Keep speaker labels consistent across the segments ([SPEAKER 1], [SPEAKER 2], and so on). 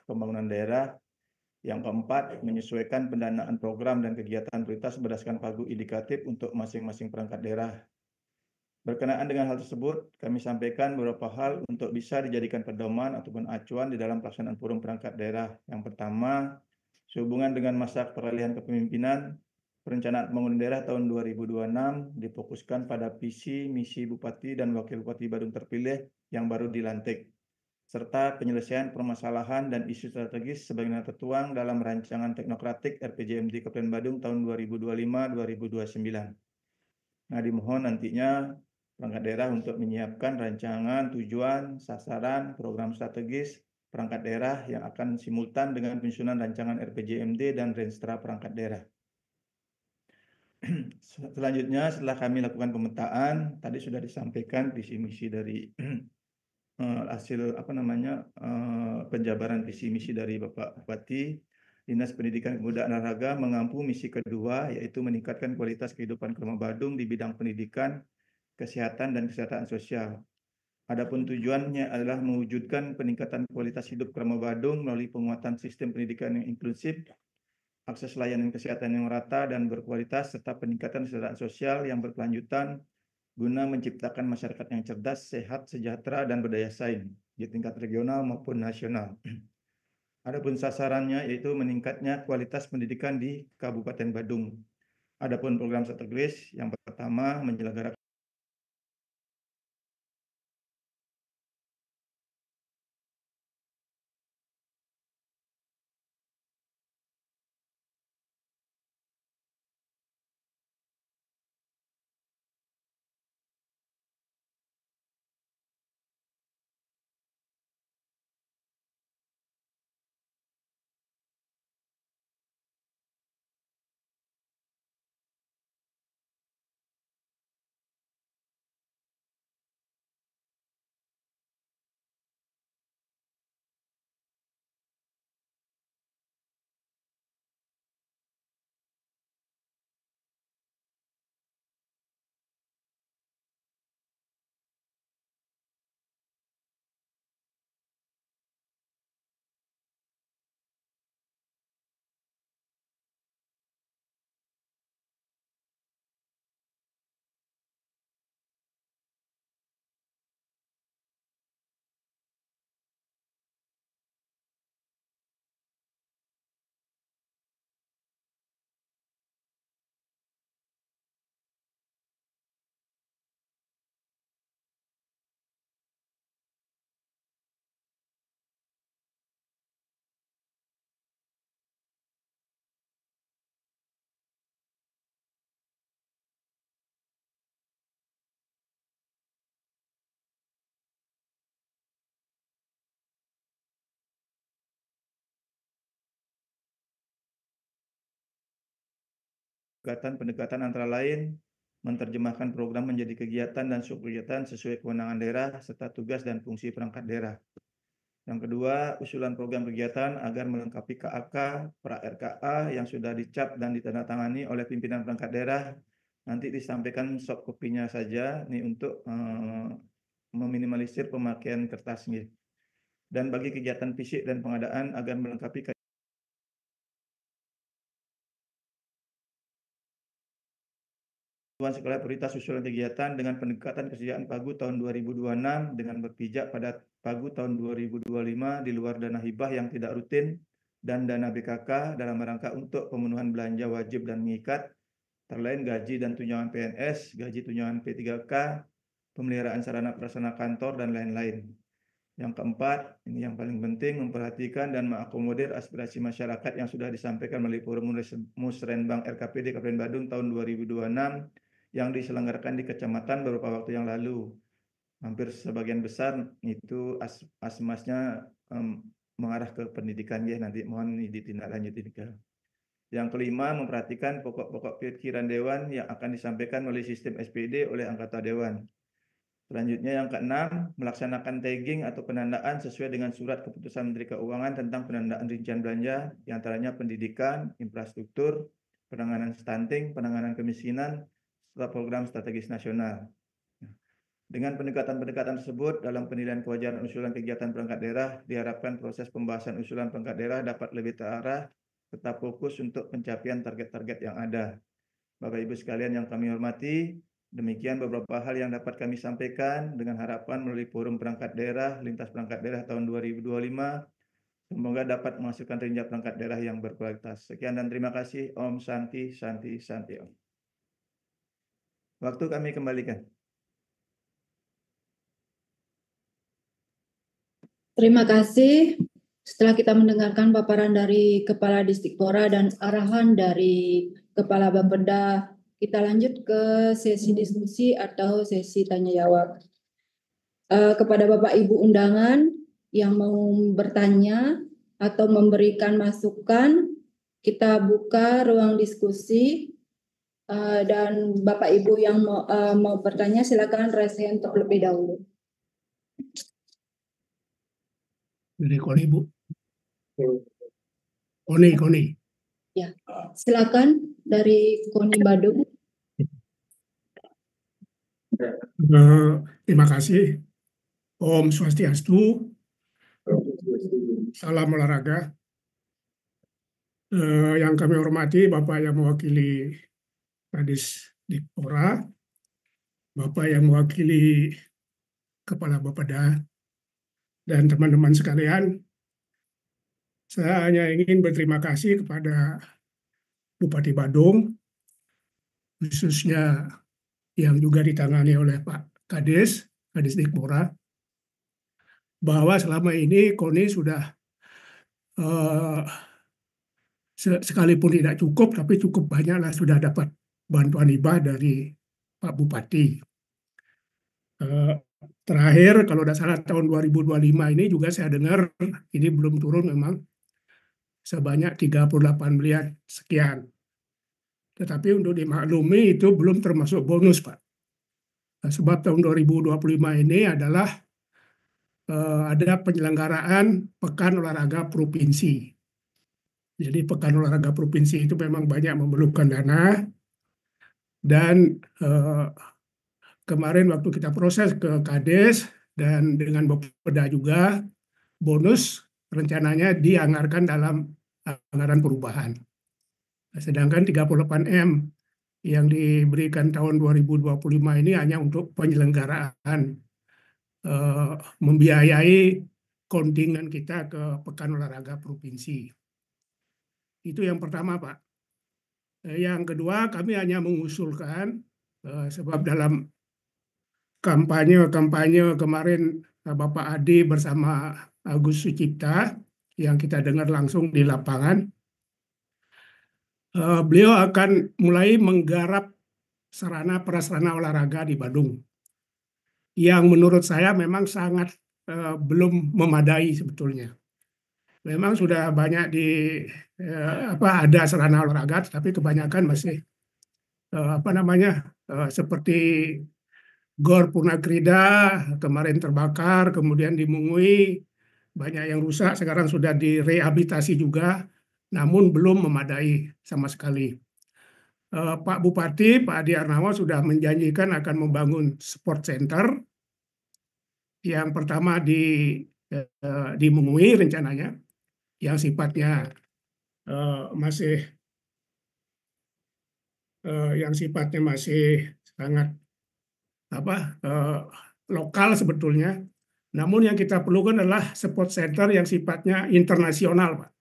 [SPEAKER 1] pembangunan daerah. Yang keempat, menyesuaikan pendanaan program dan kegiatan prioritas berdasarkan pagu indikatif untuk masing-masing perangkat daerah. Berkenaan dengan hal tersebut, kami sampaikan beberapa hal untuk bisa dijadikan pedoman ataupun acuan di dalam pelaksanaan forum perangkat daerah. Yang pertama, sehubungan dengan masa peralihan kepemimpinan, perencanaan pembangunan daerah tahun 2026 difokuskan pada visi, misi Bupati dan Wakil Bupati Badung terpilih yang baru dilantik, serta penyelesaian permasalahan dan isu strategis sebagaimana tertuang dalam rancangan teknokratik RPJMD Kabupaten Badung tahun 2025-2029. Nah, dimohon nantinya perangkat daerah untuk menyiapkan rancangan, tujuan, sasaran, program strategis perangkat daerah yang akan simultan dengan penyusunan rancangan RPJMD dan Renstra perangkat daerah. Selanjutnya, setelah kami lakukan pemetaan, tadi sudah disampaikan visi misi dari hasil penjabaran visi misi dari Bapak Bupati. Dinas Pendidikan Kebudayaan dan Olahraga mengampu misi kedua, yaitu meningkatkan kualitas kehidupan Kota Badung di bidang pendidikan, kesehatan, dan kesejahteraan sosial. Adapun tujuannya adalah mewujudkan peningkatan kualitas hidup Kota Badung melalui penguatan sistem pendidikan yang inklusif, akses layanan kesehatan yang merata dan berkualitas, serta peningkatan kesejahteraan sosial yang berkelanjutan guna menciptakan masyarakat yang cerdas, sehat, sejahtera, dan berdaya saing di tingkat regional maupun nasional. Adapun sasarannya yaitu meningkatnya kualitas pendidikan di Kabupaten Badung. Adapun program strategis yang pertama menyelenggarakan pendekatan antara lain menerjemahkan program menjadi kegiatan dan subkegiatan sesuai kewenangan daerah serta tugas dan fungsi perangkat daerah. Yang kedua, usulan program kegiatan agar melengkapi KAK, pra RKA yang sudah dicap dan ditandatangani oleh pimpinan perangkat daerah nanti disampaikan soft copy-nya saja nih untuk meminimalisir pemakaian kertas nih. Dan bagi kegiatan fisik dan pengadaan agar melengkapi skala prioritas usulan kegiatan dengan pendekatan kesediaan pagu tahun 2026 dengan berpijak pada pagu tahun 2025 di luar dana hibah yang tidak rutin dan dana BKK dalam rangka untuk pemenuhan belanja wajib dan mengikat, terlain gaji dan tunjangan PNS, gaji tunjangan P3K, pemeliharaan sarana prasarana kantor, dan lain-lain. Yang keempat, ini yang paling penting, memperhatikan dan mengakomodir aspirasi masyarakat yang sudah disampaikan melalui forum Musrenbang RKPD Kabupaten Badung tahun 2026 yang diselenggarakan di kecamatan beberapa waktu yang lalu. Hampir sebagian besar itu asmasnya mengarah ke pendidikan ya, nanti mohon ditindaklanjuti. Yang kelima, memperhatikan pokok-pokok pikiran Dewan yang akan disampaikan melalui sistem SPD oleh anggota Dewan. Selanjutnya yang keenam, melaksanakan tagging atau penandaan sesuai dengan surat keputusan Menteri Keuangan tentang penandaan rincian belanja, diantaranya pendidikan, infrastruktur, penanganan stunting, penanganan kemiskinan, serta program strategis nasional. Dengan pendekatan-pendekatan tersebut, dalam penilaian kewajaran usulan kegiatan perangkat daerah, diharapkan proses pembahasan usulan perangkat daerah dapat lebih terarah, tetap fokus untuk pencapaian target-target yang ada. Bapak Ibu sekalian yang kami hormati, demikian beberapa hal yang dapat kami sampaikan dengan harapan melalui forum perangkat daerah, lintas perangkat daerah tahun 2025, semoga dapat menghasilkan kinerja perangkat daerah yang berkualitas. Sekian dan terima kasih. Om Santi, Santi, Santi Om. Waktu kami kembalikan.
[SPEAKER 2] Terima kasih. Setelah kita mendengarkan paparan dari Kepala Distikpora dan arahan dari Kepala Bapeda, kita lanjut ke sesi diskusi atau sesi tanya jawab. Kepada Bapak Ibu undangan yang mau bertanya atau memberikan masukan, kita buka ruang diskusi. Dan Bapak Ibu yang mau bertanya, silakan raise hand terlebih dahulu.
[SPEAKER 3] Dari Koni, Bu. Koni.
[SPEAKER 2] Ya, silakan dari Koni Badung.
[SPEAKER 3] Terima kasih. Om Swastiastu. Salam olahraga. Yang kami hormati Bapak yang mewakili Kadis Dikpora, Bapak yang mewakili Kepala Bapeda, dan teman-teman sekalian, saya hanya ingin berterima kasih kepada Bupati Badung, khususnya yang juga ditangani oleh Pak Kadis Dikpora, bahwa selama ini KONI sudah sekalipun tidak cukup, tapi cukup banyaklah sudah dapat bantuan hibah dari Pak Bupati. Terakhir, kalau tidak salah tahun 2025 ini juga saya dengar, ini belum turun memang, sebanyak 38 miliar sekian. Tetapi untuk dimaklumi itu belum termasuk bonus, Pak. Sebab tahun 2025 ini adalah ada penyelenggaraan Pekan Olahraga Provinsi. Jadi Pekan Olahraga Provinsi itu memang banyak memerlukan dana. Dan kemarin waktu kita proses ke Kades dan dengan Bapeda juga, bonus rencananya dianggarkan dalam anggaran perubahan. Sedangkan 38M yang diberikan tahun 2025 ini hanya untuk penyelenggaraan membiayai kontingen kita ke Pekan Olahraga Provinsi. Itu yang pertama, Pak. Yang kedua, kami hanya mengusulkan, sebab dalam kampanye kemarin Bapak Adi bersama Agus Sucipta yang kita dengar langsung di lapangan, beliau akan mulai menggarap sarana prasarana olahraga di Badung yang menurut saya memang sangat belum memadai sebetulnya. Memang sudah banyak ada sarana olahraga, tapi kebanyakan masih seperti Gor Purnakrida kemarin terbakar, kemudian di Mungui banyak yang rusak, sekarang sudah direhabilitasi juga, namun belum memadai sama sekali. Pak Bupati, Pak Adi Arnawa sudah menjanjikan akan membangun sport center. Yang pertama di Mungui rencananya, yang sifatnya masih sangat lokal sebetulnya. Namun yang kita perlukan adalah sport center yang sifatnya internasional, Pak.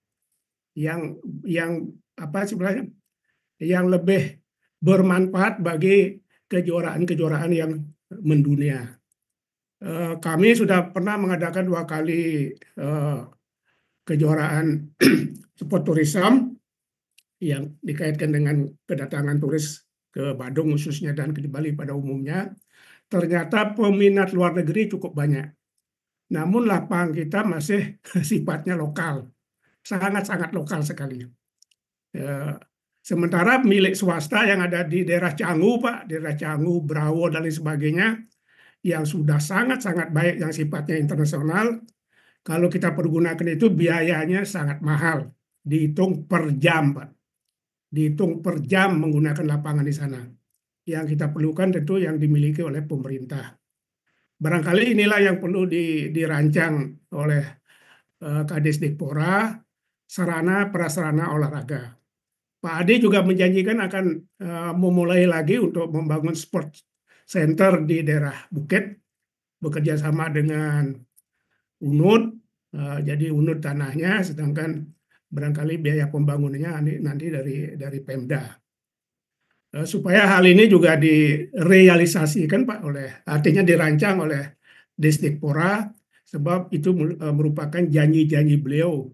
[SPEAKER 3] Yang lebih bermanfaat bagi kejuaraan-kejuaraan yang mendunia. Kami sudah pernah mengadakan 2 kali kejuaraan sport tourism yang dikaitkan dengan kedatangan turis ke Badung khususnya dan ke Bali pada umumnya. Ternyata peminat luar negeri cukup banyak. Namun lapangan kita masih sifatnya lokal, sangat-sangat lokal sekali. Sementara milik swasta yang ada di daerah Canggu, Pak, daerah Canggu, Brawo, dan lain sebagainya, yang sudah sangat-sangat baik, yang sifatnya internasional, kalau kita pergunakan itu biayanya sangat mahal, dihitung per jam, Pak. Dihitung per jam menggunakan lapangan di sana. Yang kita perlukan tentu yang dimiliki oleh pemerintah. barangkali inilah yang perlu dirancang oleh Kadisdikpora, sarana prasarana olahraga. Pak Ade juga menjanjikan akan memulai lagi untuk membangun sport center di daerah Bukit, bekerja sama dengan UNUD, jadi UNUD tanahnya, sedangkan barangkali biaya pembangunannya nanti dari Pemda. Supaya hal ini juga direalisasikan Pak, artinya dirancang oleh Disdikpora, sebab itu merupakan janji-janji beliau.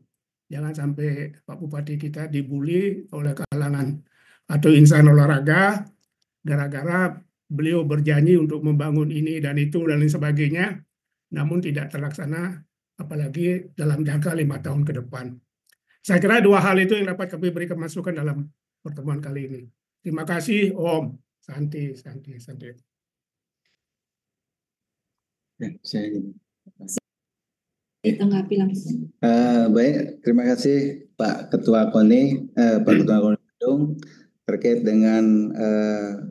[SPEAKER 3] Jangan sampai Pak Bupati kita dibully oleh kalangan atau insan olahraga gara-gara beliau berjanji untuk membangun ini dan itu dan lain sebagainya, namun tidak terlaksana, apalagi dalam jangka 5 tahun ke depan. Saya kira dua hal itu yang dapat kami berikan masukan dalam pertemuan kali ini. Terima kasih, Om. Santi.
[SPEAKER 4] Ya, saya
[SPEAKER 2] Ditanggapi langsung.
[SPEAKER 4] baik, terima kasih Pak Ketua KONI, Pak Ketua KONI Bandung terkait dengan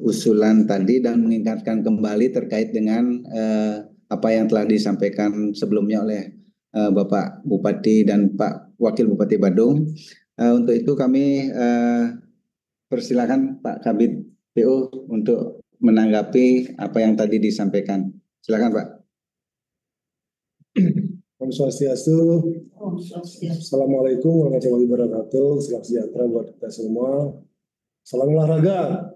[SPEAKER 4] usulan tadi dan mengingatkan kembali terkait dengan apa yang telah disampaikan sebelumnya oleh Bapak Bupati dan Pak Wakil Bupati Badung. Untuk itu kami persilakan Pak Kabid PU untuk menanggapi apa yang tadi disampaikan. Silakan Pak.
[SPEAKER 5] Om Swastiastu. Assalamualaikum warahmatullahi wabarakatuh. Selamat sejahtera buat kita semua. Salam olahraga.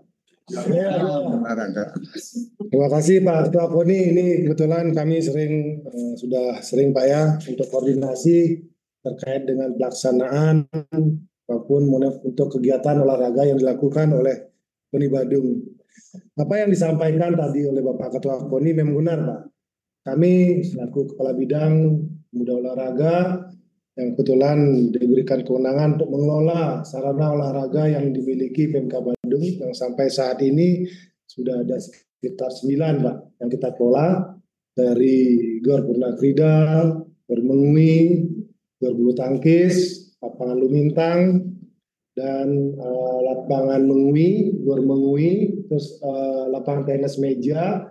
[SPEAKER 5] Terima kasih Pak Ketua KONI. Ini kebetulan kami sudah sering Pak ya untuk koordinasi terkait dengan pelaksanaan maupun untuk kegiatan olahraga yang dilakukan oleh KONI Badung. Apa yang disampaikan tadi oleh Bapak Ketua KONI memang benar Pak. Kami selaku Kepala Bidang Pemuda Olahraga yang kebetulan diberikan kewenangan untuk mengelola sarana olahraga yang dimiliki Pemka Bandung yang sampai saat ini sudah ada sekitar 9 Pak yang kita kelola, dari Gor Purnakrida, Gor Mengui, Gor Bulu Tangkis, lapangan Lumintang, dan lapangan Mengui, Gor Mengui, terus lapangan tenis meja,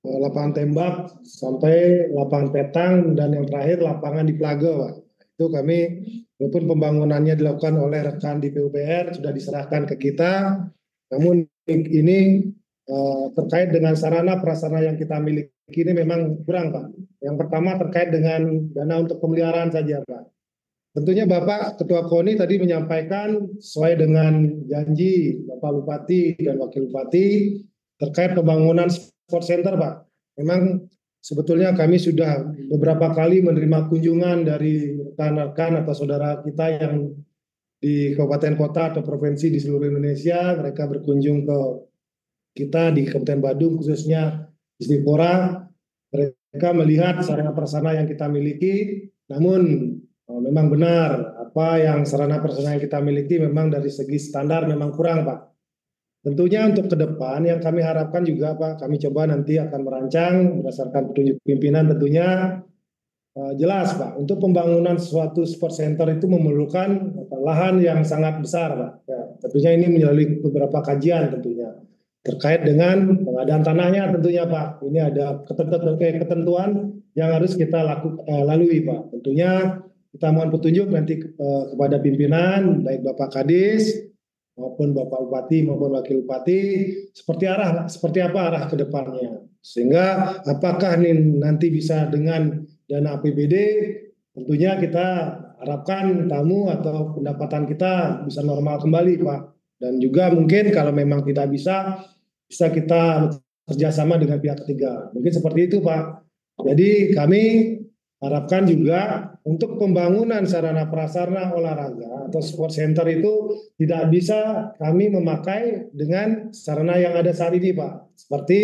[SPEAKER 5] lapangan tembak, sampai lapangan petang, dan yang terakhir lapangan di Plaga Pak. Itu kami, walaupun pembangunannya dilakukan oleh rekan di PUPR, sudah diserahkan ke kita, namun ini terkait dengan sarana prasarana yang kita miliki ini memang kurang Pak. Yang pertama terkait dengan dana untuk pemeliharaan saja Pak. Tentunya Bapak Ketua KONI tadi menyampaikan sesuai dengan janji Bapak Bupati dan Wakil Bupati terkait pembangunan sport center Pak. Memang sebetulnya kami sudah beberapa kali menerima kunjungan dari rekan-rekan atau saudara kita yang di kabupaten kota atau provinsi di seluruh Indonesia. Mereka berkunjung ke kita di Kabupaten Badung, khususnya Disdikpora. Mereka melihat sarana prasarana yang kita miliki, namun memang benar apa yang sarana prasarana yang kita miliki memang dari segi standar memang kurang Pak. Tentunya untuk ke depan yang kami harapkan juga Pak, kami coba nanti akan merancang berdasarkan petunjuk pimpinan tentunya jelas Pak, untuk pembangunan suatu sport center itu memerlukan lahan yang sangat besar Pak. Ya, tentunya ini melalui beberapa kajian tentunya terkait dengan pengadaan tanahnya tentunya Pak. Ini ada ketentuan yang harus kita lalui Pak. Tentunya kita mohon petunjuk nanti kepada pimpinan, baik Bapak Kadis maupun Bapak Bupati maupun Wakil Bupati, seperti apa arah ke depannya. Sehingga apakah ini nanti bisa dengan dana APBD, tentunya kita harapkan tamu atau pendapatan kita bisa normal kembali Pak. Dan juga mungkin kalau memang tidak bisa kita kerjasama dengan pihak ketiga. Mungkin seperti itu Pak. Jadi kami harapkan juga untuk pembangunan sarana prasarana olahraga atau sport center itu tidak bisa kami memakai dengan sarana yang ada saat ini Pak. Seperti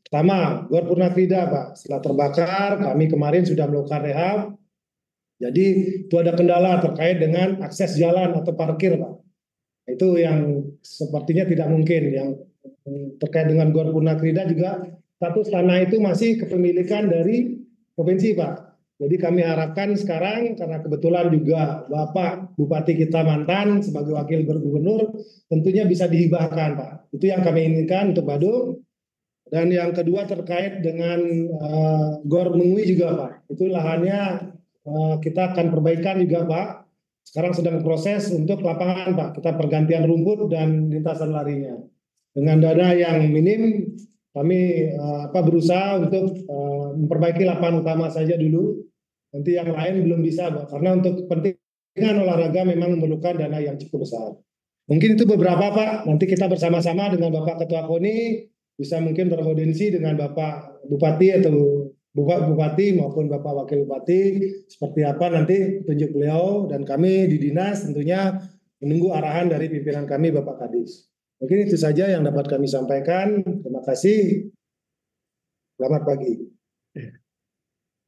[SPEAKER 5] pertama, Gor Purnakrida Pak. Setelah terbakar, kami kemarin sudah melakukan rehab. Jadi itu ada kendala terkait dengan akses jalan atau parkir Pak. Itu yang sepertinya tidak mungkin. Yang terkait dengan Gor Purnakrida juga status tanah itu masih kepemilikan dari provinsi Pak. Jadi kami harapkan sekarang karena kebetulan juga Bapak Bupati kita mantan sebagai wakil gubernur tentunya bisa dihibahkan Pak. Itu yang kami inginkan untuk Badung. Dan yang kedua terkait dengan Gor Mengwi juga Pak. Itu lahannya kita akan perbaikan juga Pak. Sekarang sedang proses untuk lapangan Pak. Kita pergantian rumput dan lintasan larinya. Dengan dana yang minim, kami berusaha untuk memperbaiki lapangan utama saja dulu. Nanti yang lain belum bisa Pak. Karena untuk kepentingan olahraga memang memerlukan dana yang cukup besar. Mungkin itu beberapa Pak. Nanti kita bersama-sama dengan Bapak Ketua KONI bisa mungkin berkoordinasi dengan Bapak Bupati atau Bupati maupun Bapak Wakil Bupati seperti apa nanti tunjuk beliau, dan kami di dinas tentunya menunggu arahan dari pimpinan kami Bapak Kadis. Mungkin itu saja yang dapat kami sampaikan. Terima kasih. Selamat pagi.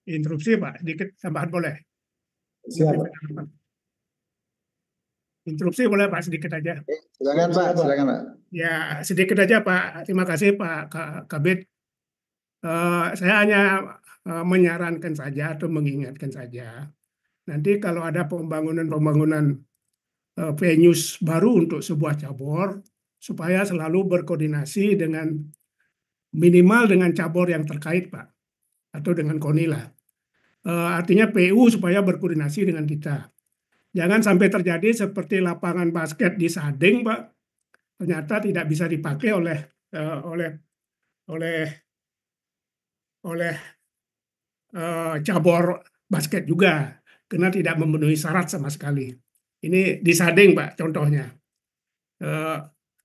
[SPEAKER 3] Interupsi Pak, sedikit tambahan boleh?
[SPEAKER 5] Siap.
[SPEAKER 3] Interupsi boleh Pak, sedikit aja.
[SPEAKER 4] Silakan Pak, silakan Pak.
[SPEAKER 3] Ya, sedikit aja Pak. Terima kasih Pak Kabid. Saya hanya menyarankan saja atau mengingatkan saja. Nanti kalau ada pembangunan venues baru untuk sebuah cabur, supaya selalu berkoordinasi dengan minimal dengan cabur yang terkait Pak, atau dengan KONI lah. Artinya PU supaya berkoordinasi dengan kita. Jangan sampai terjadi seperti lapangan basket di Sading Pak, ternyata tidak bisa dipakai oleh cabur basket juga karena tidak memenuhi syarat sama sekali. Ini di Sading Pak contohnya.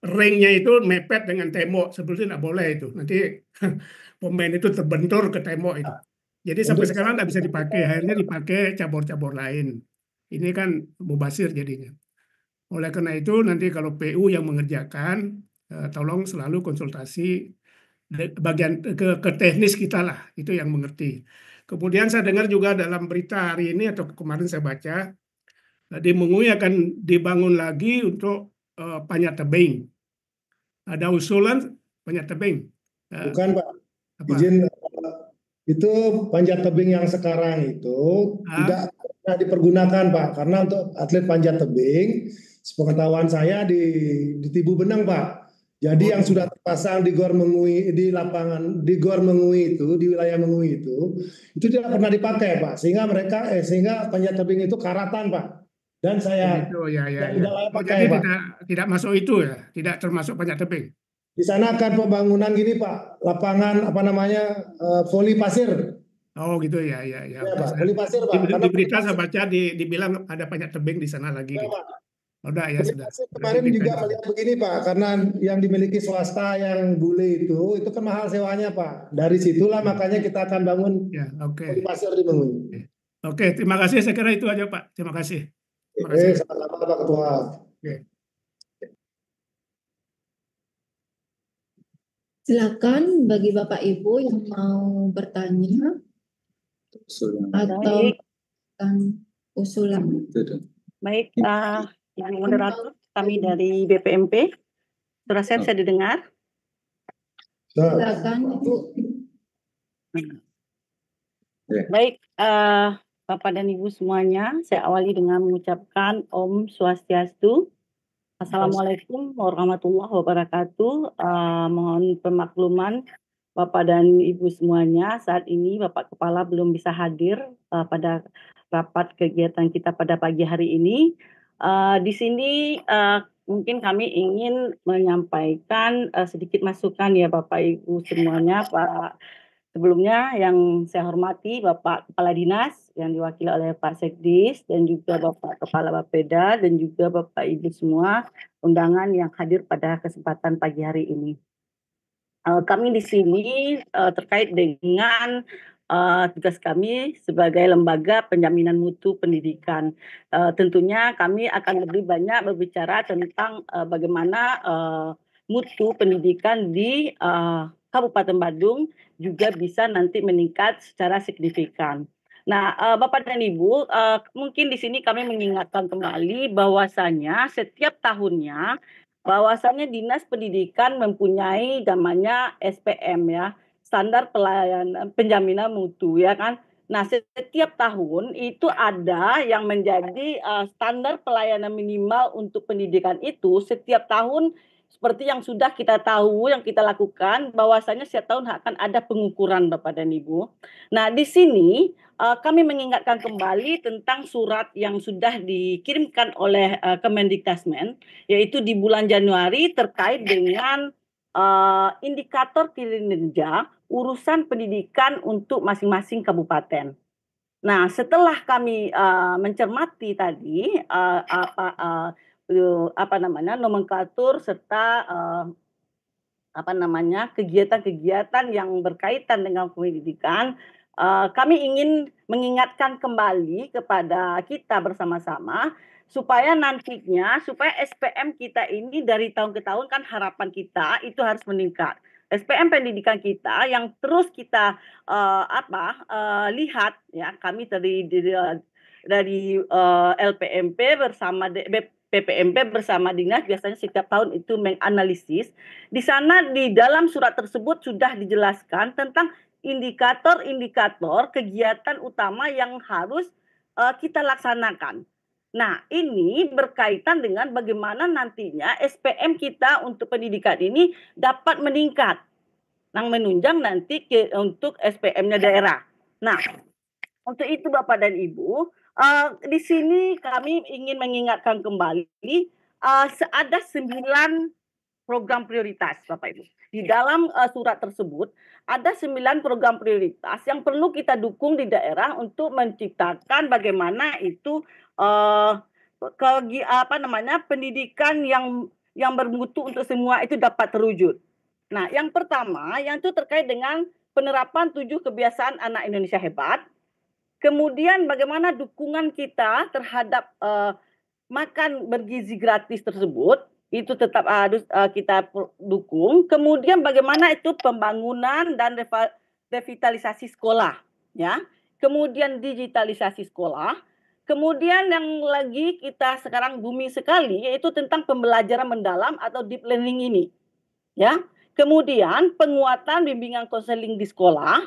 [SPEAKER 3] Ringnya itu mepet dengan tembok, sebetulnya tidak boleh itu. Nanti pemain itu terbentur ke tembok itu. Jadi sampai sekarang nggak bisa dipakai, akhirnya dipakai cabur-cabur lain. Ini kan mubazir jadinya. Oleh karena itu nanti kalau PU yang mengerjakan, tolong selalu konsultasi bagian ke teknis kita lah, itu yang mengerti. Kemudian saya dengar juga dalam berita hari ini atau kemarin saya baca, di Mengui akan dibangun lagi untuk panjat tebing. Ada usulan panjat tebing.
[SPEAKER 5] Bukan Pak,
[SPEAKER 3] Apa?
[SPEAKER 5] izin itu panjat tebing yang sekarang itu tidak pernah dipergunakan Pak, karena untuk atlet panjat tebing, sepengetahuan saya di Tibu Benang Pak. Jadi yang sudah terpasang di Gor Mengui, di lapangan di Gor Mengui itu, di wilayah Mengui itu tidak pernah dipakai Pak, sehingga sehingga panjat tebing itu karatan Pak. Dan saya
[SPEAKER 3] Itu ya.
[SPEAKER 5] tidak layak pakai
[SPEAKER 3] Jadi
[SPEAKER 5] Pak.
[SPEAKER 3] tidak masuk itu ya, tidak termasuk panjat tebing.
[SPEAKER 5] Di sana akan pembangunan gini Pak, lapangan voli pasir.
[SPEAKER 3] Oh gitu ya.
[SPEAKER 5] Ya Pak, voli pasir Pak.
[SPEAKER 3] Di berita saya baca dibilang ada panjat tebing di sana lagi.
[SPEAKER 5] Ya,
[SPEAKER 3] gitu.
[SPEAKER 5] Pak.
[SPEAKER 3] Udah ya
[SPEAKER 5] Voli
[SPEAKER 3] sudah.
[SPEAKER 5] pasir kemarin juga melihat begini Pak, karena yang dimiliki swasta yang bule itu kan mahal sewanya Pak. Dari situlah makanya kita akan bangun voli pasir di Mengui.
[SPEAKER 3] Oke, terima kasih. Saya kira itu aja Pak. Terima kasih.
[SPEAKER 5] Sama-sama Pak Ketua.
[SPEAKER 2] Silakan bagi Bapak Ibu yang mau bertanya atau usulan.
[SPEAKER 6] Baik, Ibu Moderator, kami dari BPMP. Suara saya bisa didengar?
[SPEAKER 2] Silakan Ibu.
[SPEAKER 6] Baik, Bapak dan Ibu semuanya, saya awali dengan mengucapkan Om Swastiastu. Assalamualaikum warahmatullahi wabarakatuh. Mohon pemakluman Bapak dan Ibu semuanya. Saat ini Bapak Kepala belum bisa hadir pada rapat kegiatan kita pada pagi hari ini. Di sini mungkin kami ingin menyampaikan sedikit masukan ya Bapak Ibu semuanya. Pak, sebelumnya yang saya hormati Bapak Kepala Dinas yang diwakili oleh Pak Sekdis dan juga Bapak Kepala Bapeda dan juga Bapak Ibu semua undangan yang hadir pada kesempatan pagi hari ini. Kami di sini terkait dengan tugas kami sebagai lembaga penjaminan mutu pendidikan. Tentunya kami akan lebih banyak berbicara tentang bagaimana mutu pendidikan di Kabupaten Badung juga bisa nanti meningkat secara signifikan. Nah, Bapak dan Ibu, mungkin di sini kami mengingatkan kembali bahwasanya setiap tahunnya bahwasanya Dinas Pendidikan mempunyai namanya SPM ya, standar pelayanan penjaminan mutu ya kan. Nah, setiap tahun itu ada yang menjadi standar pelayanan minimal untuk pendidikan itu setiap tahun seperti yang sudah kita tahu, yang kita lakukan, bahwasanya setiap tahun akan ada pengukuran Bapak dan Ibu. Nah, di sini kami mengingatkan kembali tentang surat yang sudah dikirimkan oleh Kemendikbudristek, yaitu di bulan Januari terkait dengan indikator kinerja urusan pendidikan untuk masing-masing kabupaten. Nah, setelah kami mencermati tadi nomenklatur serta kegiatan-kegiatan yang berkaitan dengan pendidikan, kami ingin mengingatkan kembali kepada kita bersama-sama supaya nantinya SPM kita ini dari tahun ke tahun, kan harapan kita itu harus meningkat. SPM pendidikan kita yang terus kita lihat, ya, kami dari LPMP bersama PPMP bersama dinas biasanya setiap tahun itu menganalisis. Di sana di dalam surat tersebut sudah dijelaskan tentang indikator-indikator kegiatan utama yang harus kita laksanakan. Nah, ini berkaitan dengan bagaimana nantinya SPM kita untuk pendidikan ini dapat meningkat, yang menunjang nanti untuk SPM-nya daerah. Nah, untuk itu Bapak dan Ibu, di sini kami ingin mengingatkan kembali ada 9 program prioritas Bapak Ibu. Di dalam surat tersebut ada 9 program prioritas yang perlu kita dukung di daerah untuk menciptakan bagaimana itu pendidikan yang bermutu untuk semua itu dapat terwujud. Nah, yang pertama yang itu terkait dengan penerapan 7 kebiasaan anak Indonesia hebat. Kemudian bagaimana dukungan kita terhadap makan bergizi gratis tersebut itu tetap harus kita dukung. Kemudian bagaimana itu pembangunan dan revitalisasi sekolah, ya. Kemudian digitalisasi sekolah. Kemudian yang lagi kita sekarang booming sekali yaitu tentang pembelajaran mendalam atau deep learning ini, ya. Kemudian penguatan bimbingan konseling di sekolah.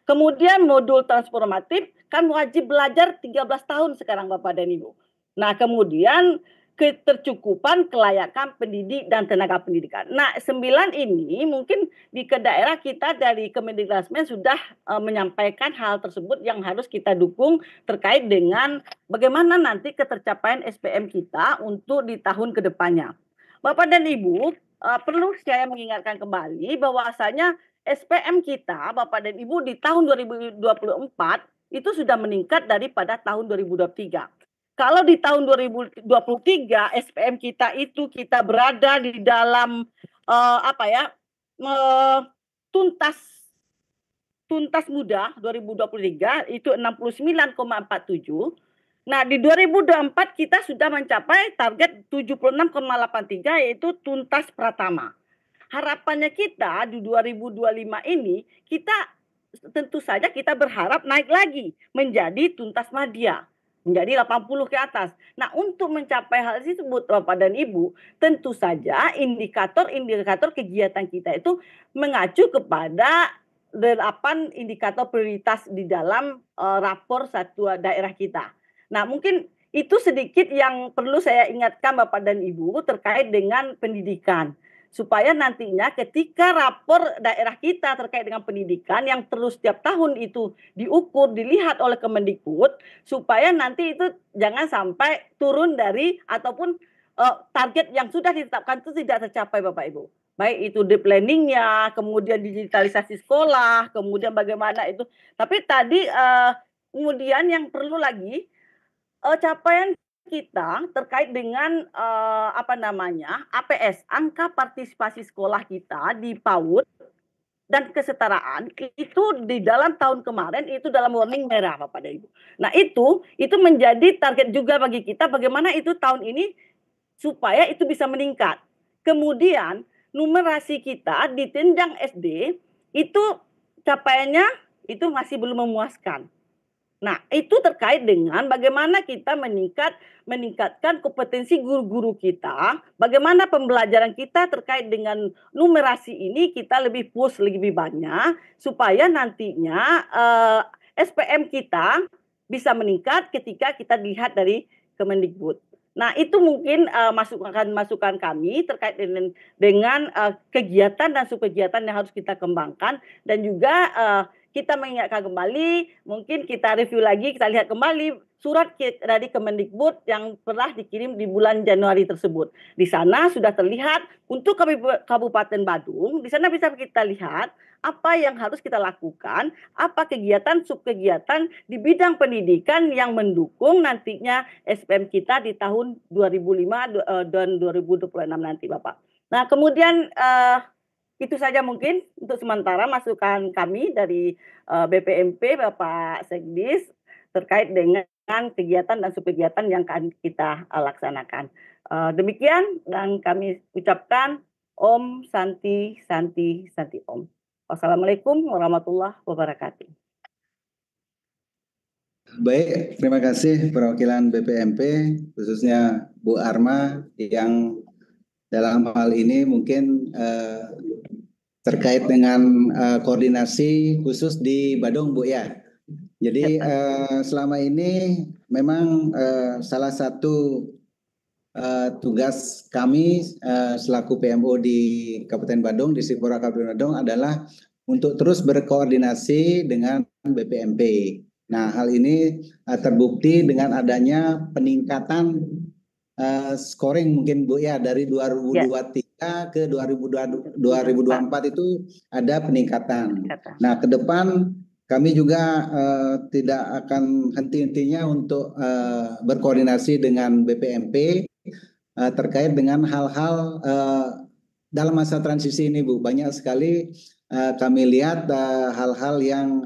[SPEAKER 6] Kemudian modul transformatif kan wajib belajar 13 tahun sekarang Bapak dan Ibu. Nah, kemudian ketercukupan kelayakan pendidik dan tenaga pendidikan. Nah, 9 ini mungkin di daerah kita dari Kemendikbudristek sudah menyampaikan hal tersebut yang harus kita dukung terkait dengan bagaimana nanti ketercapaian SPM kita untuk di tahun kedepannya. Bapak dan Ibu, perlu saya mengingatkan kembali bahwasanya SPM kita, Bapak dan Ibu, di tahun 2024 itu sudah meningkat daripada tahun 2023. Kalau di tahun 2023 SPM kita itu kita berada di dalam tuntas muda 2023 itu 69,47. Nah, di 2024 kita sudah mencapai target 76,83 yaitu tuntas pratama. Harapannya kita di 2025 ini kita tentu saja kita berharap naik lagi menjadi tuntas madya, menjadi 80 ke atas. Nah, untuk mencapai hal tersebut Bapak dan Ibu, tentu saja indikator-indikator kegiatan kita itu mengacu kepada 8 indikator prioritas di dalam rapor satu daerah kita. Nah, mungkin itu sedikit yang perlu saya ingatkan Bapak dan Ibu terkait dengan pendidikan. Supaya nantinya ketika rapor daerah kita terkait dengan pendidikan yang terus setiap tahun itu diukur, dilihat oleh Kemendikbud, supaya nanti itu jangan sampai turun dari ataupun target yang sudah ditetapkan itu tidak tercapai Bapak Ibu. Baik itu deep learning-nya, kemudian digitalisasi sekolah, kemudian bagaimana itu. Tapi tadi kemudian yang perlu lagi capaian kita terkait dengan APS, angka partisipasi sekolah kita di PAUD dan kesetaraan itu di dalam tahun kemarin itu dalam warning merah Bapak dan Ibu. Nah, itu menjadi target juga bagi kita bagaimana itu tahun ini supaya itu bisa meningkat. Kemudian numerasi kita di jenjang SD itu capaiannya itu masih belum memuaskan. Nah, itu terkait dengan bagaimana kita meningkatkan kompetensi guru-guru kita, bagaimana pembelajaran kita terkait dengan numerasi ini kita lebih push lebih banyak, supaya nantinya SPM kita bisa meningkat ketika kita lihat dari Kemendikbud. Nah, itu mungkin masukan kami terkait dengan kegiatan dan subkegiatan yang harus kita kembangkan, dan juga kita mengingatkan kembali, mungkin kita review lagi, kita lihat kembali surat dari Kemendikbud yang pernah dikirim di bulan Januari tersebut. Di sana sudah terlihat untuk Kabupaten Badung, di sana bisa kita lihat apa yang harus kita lakukan, apa kegiatan subkegiatan di bidang pendidikan yang mendukung nantinya SPM kita di tahun 2005 dan 2026 nanti, Bapak. Nah, kemudian itu saja mungkin untuk sementara masukan kami dari BPMP, Bapak Sekdis, terkait dengan kegiatan dan subkegiatan yang akan kita laksanakan. Demikian, dan kami ucapkan Om Santi Santi Santi Om. Wassalamualaikum warahmatullahi wabarakatuh.
[SPEAKER 4] Baik, terima kasih perwakilan BPMP, khususnya Bu Arma yang dalam hal ini mungkin terkait dengan koordinasi khusus di Badung, Bu ya. Jadi selama ini memang salah satu tugas kami selaku PMO di Kabupaten Badung, di Sipora Kabupaten Badung adalah untuk terus berkoordinasi dengan BPMP. Nah, hal ini terbukti dengan adanya peningkatan scoring mungkin Bu ya, dari 2023 ke 2024 itu ada peningkatan. Nah, ke depan kami juga tidak akan henti-hentinya untuk berkoordinasi dengan BPMP terkait dengan hal-hal dalam masa transisi ini, Bu. Banyak sekali kami lihat hal-hal yang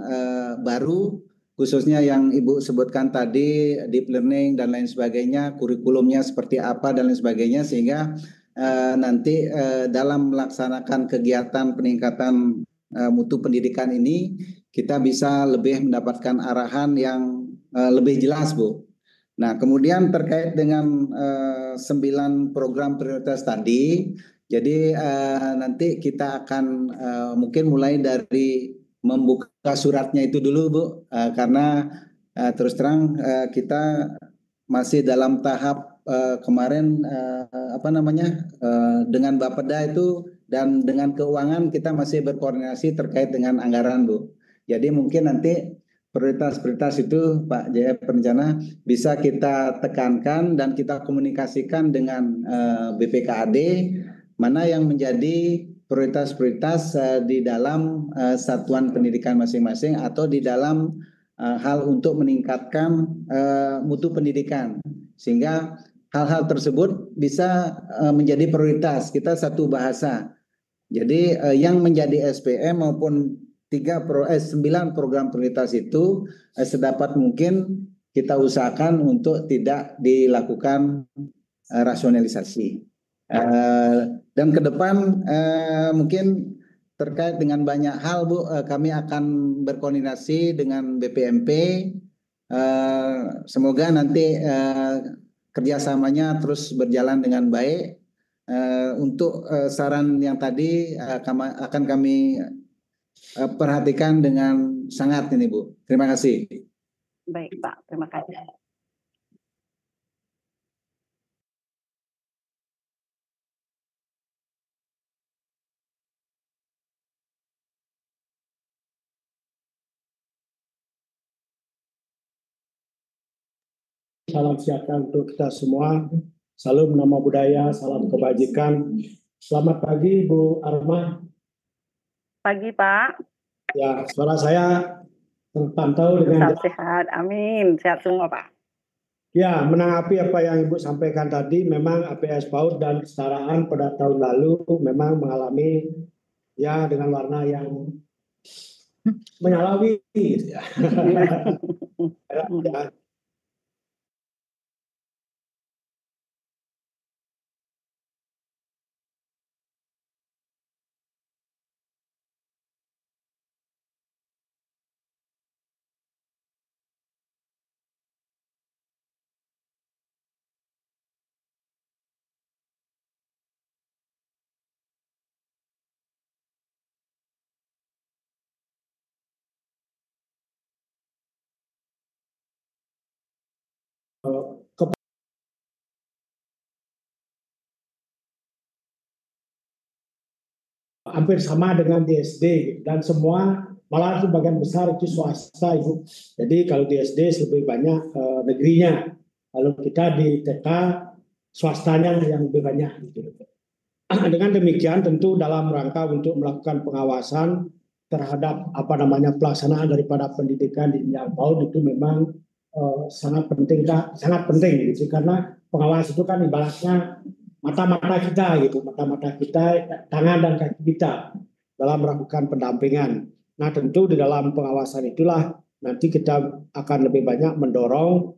[SPEAKER 4] baru, khususnya yang Ibu sebutkan tadi, deep learning dan lain sebagainya, kurikulumnya seperti apa dan lain sebagainya, sehingga nanti dalam melaksanakan kegiatan peningkatan mutu pendidikan ini kita bisa lebih mendapatkan arahan yang lebih jelas, Bu. Nah, kemudian terkait dengan 9 program prioritas tadi, jadi nanti kita akan mungkin mulai dari membuka suratnya itu dulu, Bu, karena terus terang kita masih dalam tahap kemarin dengan Bapeda itu dan dengan keuangan kita masih berkoordinasi terkait dengan anggaran, Bu. Jadi mungkin nanti prioritas-prioritas itu Pak Jaya Perencana bisa kita tekankan dan kita komunikasikan dengan BPKAD mana yang menjadi prioritas-prioritas di dalam satuan pendidikan masing-masing atau di dalam hal untuk meningkatkan mutu pendidikan, sehingga hal-hal tersebut bisa menjadi prioritas kita satu bahasa. Jadi yang menjadi SPM maupun 9 program prioritas itu sedapat mungkin kita usahakan untuk tidak dilakukan rasionalisasi. Dan ke depan mungkin terkait dengan banyak hal, Bu, kami akan berkoordinasi dengan BPMP. Semoga nanti kerjasamanya terus berjalan dengan baik. Untuk saran yang tadi akan kami perhatikan dengan sangat ini, Bu. Terima kasih.
[SPEAKER 6] Baik, Pak. Terima kasih.
[SPEAKER 5] Salam sejahtera untuk kita semua. Salam nama budaya, salam kebajikan. Selamat pagi, Bu Arma.
[SPEAKER 6] Pagi, Pak.
[SPEAKER 5] Ya, suara saya terpantau dengan
[SPEAKER 6] salam sehat. Amin. Sehat semua, Pak.
[SPEAKER 5] Ya, menanggapi apa yang Ibu sampaikan tadi, memang APS PAUD dan kesetaraan pada tahun lalu memang mengalami ya dengan warna yang menyalawi gitu ya. Ya. hampir sama dengan di SD dan semua malah sebagian besar itu swasta Ibu. Jadi kalau di SD lebih banyak negerinya, lalu kita di TK swastanya yang lebih banyak. Gitu. Dengan demikian tentu dalam rangka untuk melakukan pengawasan terhadap pelaksanaan daripada pendidikan di jenjang PAUD itu memang sangat penting gitu, karena pengawas itu kan ibaratnya mata-mata kita gitu, mata-mata kita, tangan dan kaki kita dalam melakukan pendampingan. Nah tentu di dalam pengawasan itulah nanti kita akan lebih banyak mendorong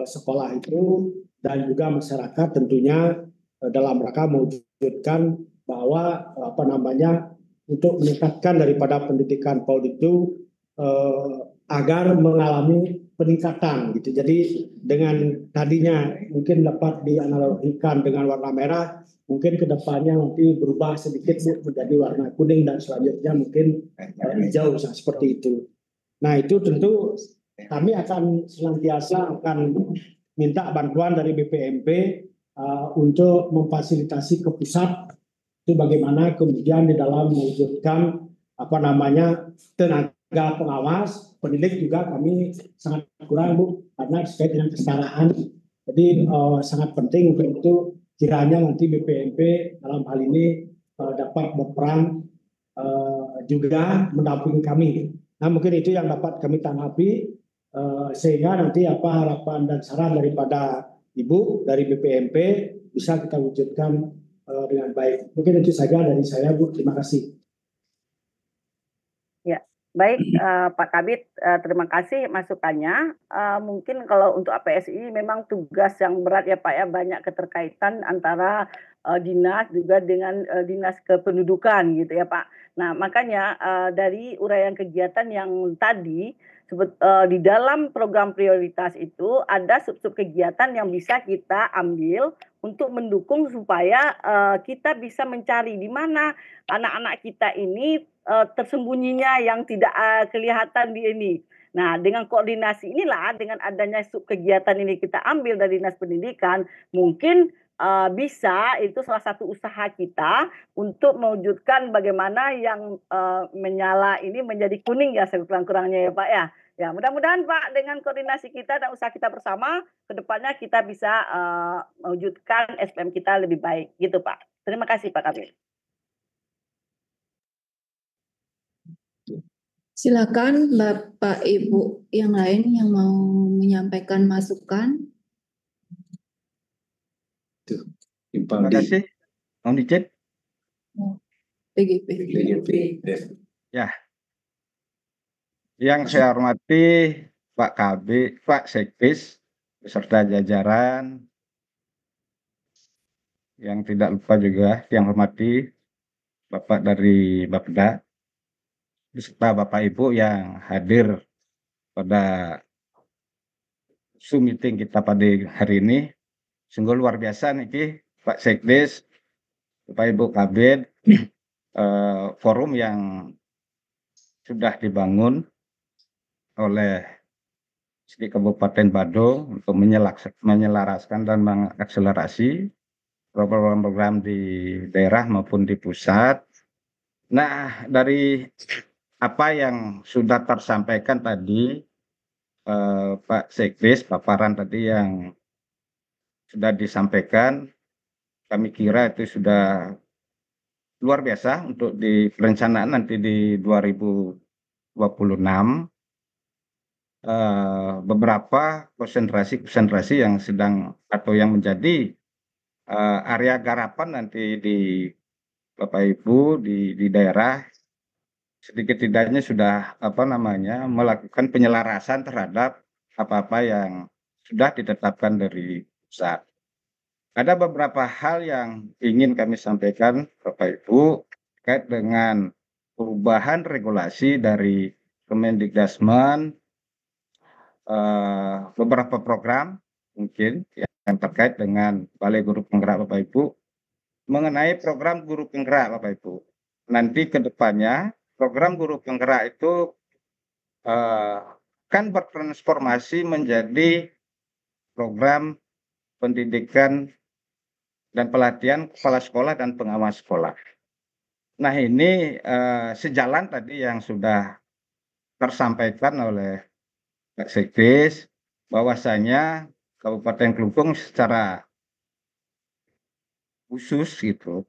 [SPEAKER 5] sekolah itu dan juga masyarakat tentunya dalam rangka mewujudkan bahwa untuk meningkatkan daripada pendidikan PAUD itu agar mengalami peningkatan gitu. Jadi dengan tadinya mungkin dapat dianalogikan dengan warna merah, mungkin kedepannya nanti berubah sedikit menjadi warna kuning dan selanjutnya mungkin hijau seperti itu. Nah itu tentu kami akan senantiasa minta bantuan dari BPMP untuk memfasilitasi ke pusat itu bagaimana kemudian di dalam mewujudkan tenaga pengawas pendidik juga kami sangat kurang Bu, karena terkait dengan kesetaraan. Jadi sangat penting untuk itu kiranya nanti BPMP dalam hal ini dapat berperan juga mendampingi kami. Nah mungkin itu yang dapat kami tanggapi sehingga nanti harapan dan saran daripada Ibu dari BPMP bisa kita wujudkan dengan baik. Mungkin itu saja dari saya Bu, terima kasih.
[SPEAKER 6] Ya, baik Pak Kabid, terima kasih masukannya. Mungkin kalau untuk APSI memang tugas yang berat ya Pak ya, banyak keterkaitan antara dinas juga dengan dinas kependudukan gitu ya Pak. Nah makanya dari uraian kegiatan yang tadi di dalam program prioritas itu ada sub-sub kegiatan yang bisa kita ambil untuk mendukung supaya kita bisa mencari di mana anak-anak kita ini tersembunyinya yang tidak kelihatan di ini. Nah, dengan koordinasi inilah, dengan adanya sub kegiatan ini kita ambil dari Dinas Pendidikan, mungkin bisa itu salah satu usaha kita untuk mewujudkan bagaimana yang menyala ini menjadi kuning ya sekurang-kurangnya ya Pak ya. Ya mudah-mudahan Pak dengan koordinasi kita dan usaha kita bersama kedepannya kita bisa mewujudkan SPM kita lebih baik gitu Pak. Terima kasih Pak Kabid.
[SPEAKER 2] Silakan Bapak Ibu yang lain yang mau menyampaikan masukan.
[SPEAKER 7] Terima kasih. Mohon izin.
[SPEAKER 2] PGP.
[SPEAKER 7] Ya. Yang saya hormati Pak Kabid, Pak Sekdis, beserta jajaran. Yang tidak lupa juga yang hormati Bapak dari Bapeda, beserta Bapak Ibu yang hadir pada Zoom meeting kita pada hari ini. Sungguh luar biasa nih Pak Sekdis, Bapak Ibu Kabid, forum yang sudah dibangun oleh di Kabupaten Badung untuk menyelaraskan dan mengakselerasi program-program di daerah maupun di pusat. Nah, dari apa yang sudah tersampaikan tadi, Pak Sekdis, paparan tadi yang sudah disampaikan, kami kira itu sudah luar biasa untuk di perencanaan nanti di 2026. Beberapa konsentrasi yang sedang atau yang menjadi area garapan nanti di Bapak Ibu di daerah sedikit tidaknya sudah melakukan penyelarasan terhadap apa-apa yang sudah ditetapkan dari pusat. Ada beberapa hal yang ingin kami sampaikan Bapak Ibu terkait dengan perubahan regulasi dari Kemendikbudristek, beberapa program mungkin yang terkait dengan Balai Guru Penggerak Bapak Ibu mengenai program guru penggerak Bapak Ibu. Nanti ke depannya program guru penggerak itu kan bertransformasi menjadi program pendidikan dan pelatihan kepala sekolah dan pengawas sekolah. Nah ini sejalan tadi yang sudah tersampaikan oleh Pak Sekdes, bahwasanya Kabupaten Klungkung secara khusus gitu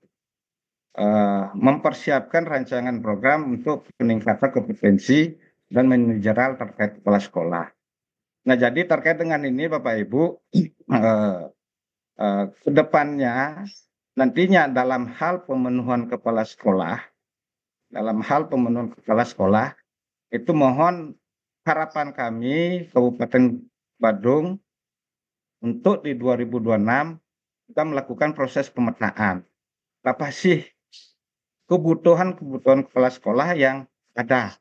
[SPEAKER 7] mempersiapkan rancangan program untuk peningkatan kompetensi dan manajerial terkait kepala sekolah. Nah, jadi terkait dengan ini Bapak Ibu, ke depannya nantinya dalam hal pemenuhan kepala sekolah, itu mohon harapan kami Kabupaten Badung untuk di 2026 kita melakukan proses pemetaan. Apa sih kebutuhan kepala sekolah yang ada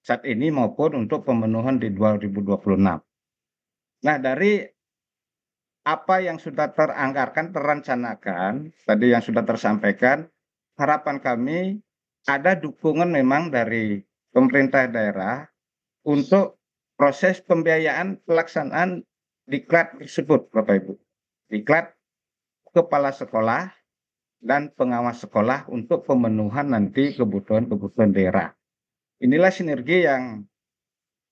[SPEAKER 7] saat ini maupun untuk pemenuhan di 2026. Nah, dari apa yang sudah teranggarkan, terencanakan, tadi yang sudah tersampaikan, harapan kami ada dukungan memang dari pemerintah daerah untuk proses pembiayaan pelaksanaan diklat tersebut, Bapak Ibu. Diklat kepala sekolah dan pengawas sekolah untuk pemenuhan nanti kebutuhan daerah. Inilah sinergi yang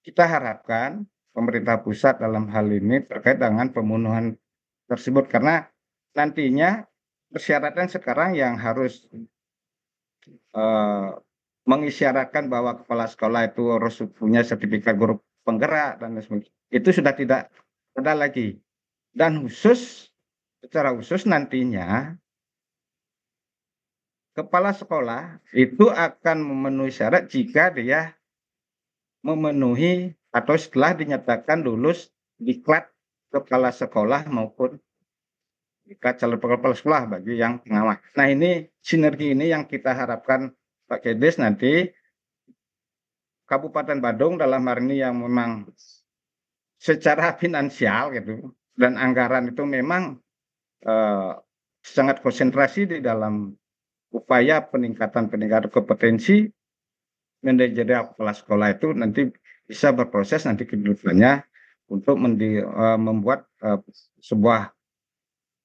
[SPEAKER 7] kita harapkan pemerintah pusat dalam hal ini terkait dengan pemenuhan tersebut, karena nantinya persyaratan sekarang yang harus mengisyaratkan bahwa kepala sekolah itu harus punya sertifikat guru penggerak dan sebagainya, itu sudah tidak ada lagi. Dan secara khusus nantinya kepala sekolah itu akan memenuhi syarat jika dia memenuhi atau setelah dinyatakan lulus diklat kepala sekolah maupun diklat calon kepala sekolah bagi yang pengawas. Nah ini sinergi ini yang kita harapkan Pak Kedes nanti Kabupaten Badung dalam hari ini yang memang secara finansial gitu dan anggaran itu memang sangat konsentrasi di dalam upaya peningkatan kompetensi manajerial kepala sekolah itu nanti bisa berproses nanti ke depannya untuk membuat sebuah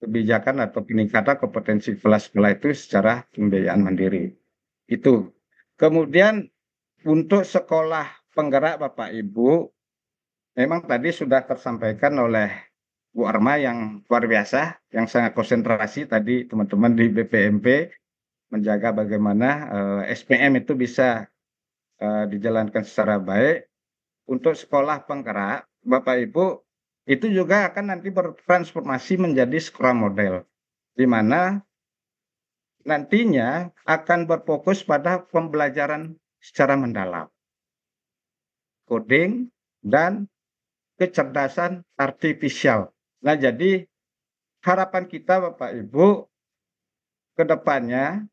[SPEAKER 7] kebijakan atau peningkatan kompetensi kepala sekolah itu secara pembiayaan mandiri. Itu. Kemudian untuk sekolah penggerak Bapak Ibu, memang tadi sudah tersampaikan oleh Bu Arma yang luar biasa, yang sangat konsentrasi tadi teman-teman di BPMP menjaga bagaimana SPM itu bisa dijalankan secara baik. Untuk sekolah penggerak, Bapak Ibu, itu juga akan nanti bertransformasi menjadi sekolah model, di mana nantinya akan berfokus pada pembelajaran secara mendalam, coding, dan kecerdasan artifisial. Nah, jadi harapan kita Bapak Ibu ke depannya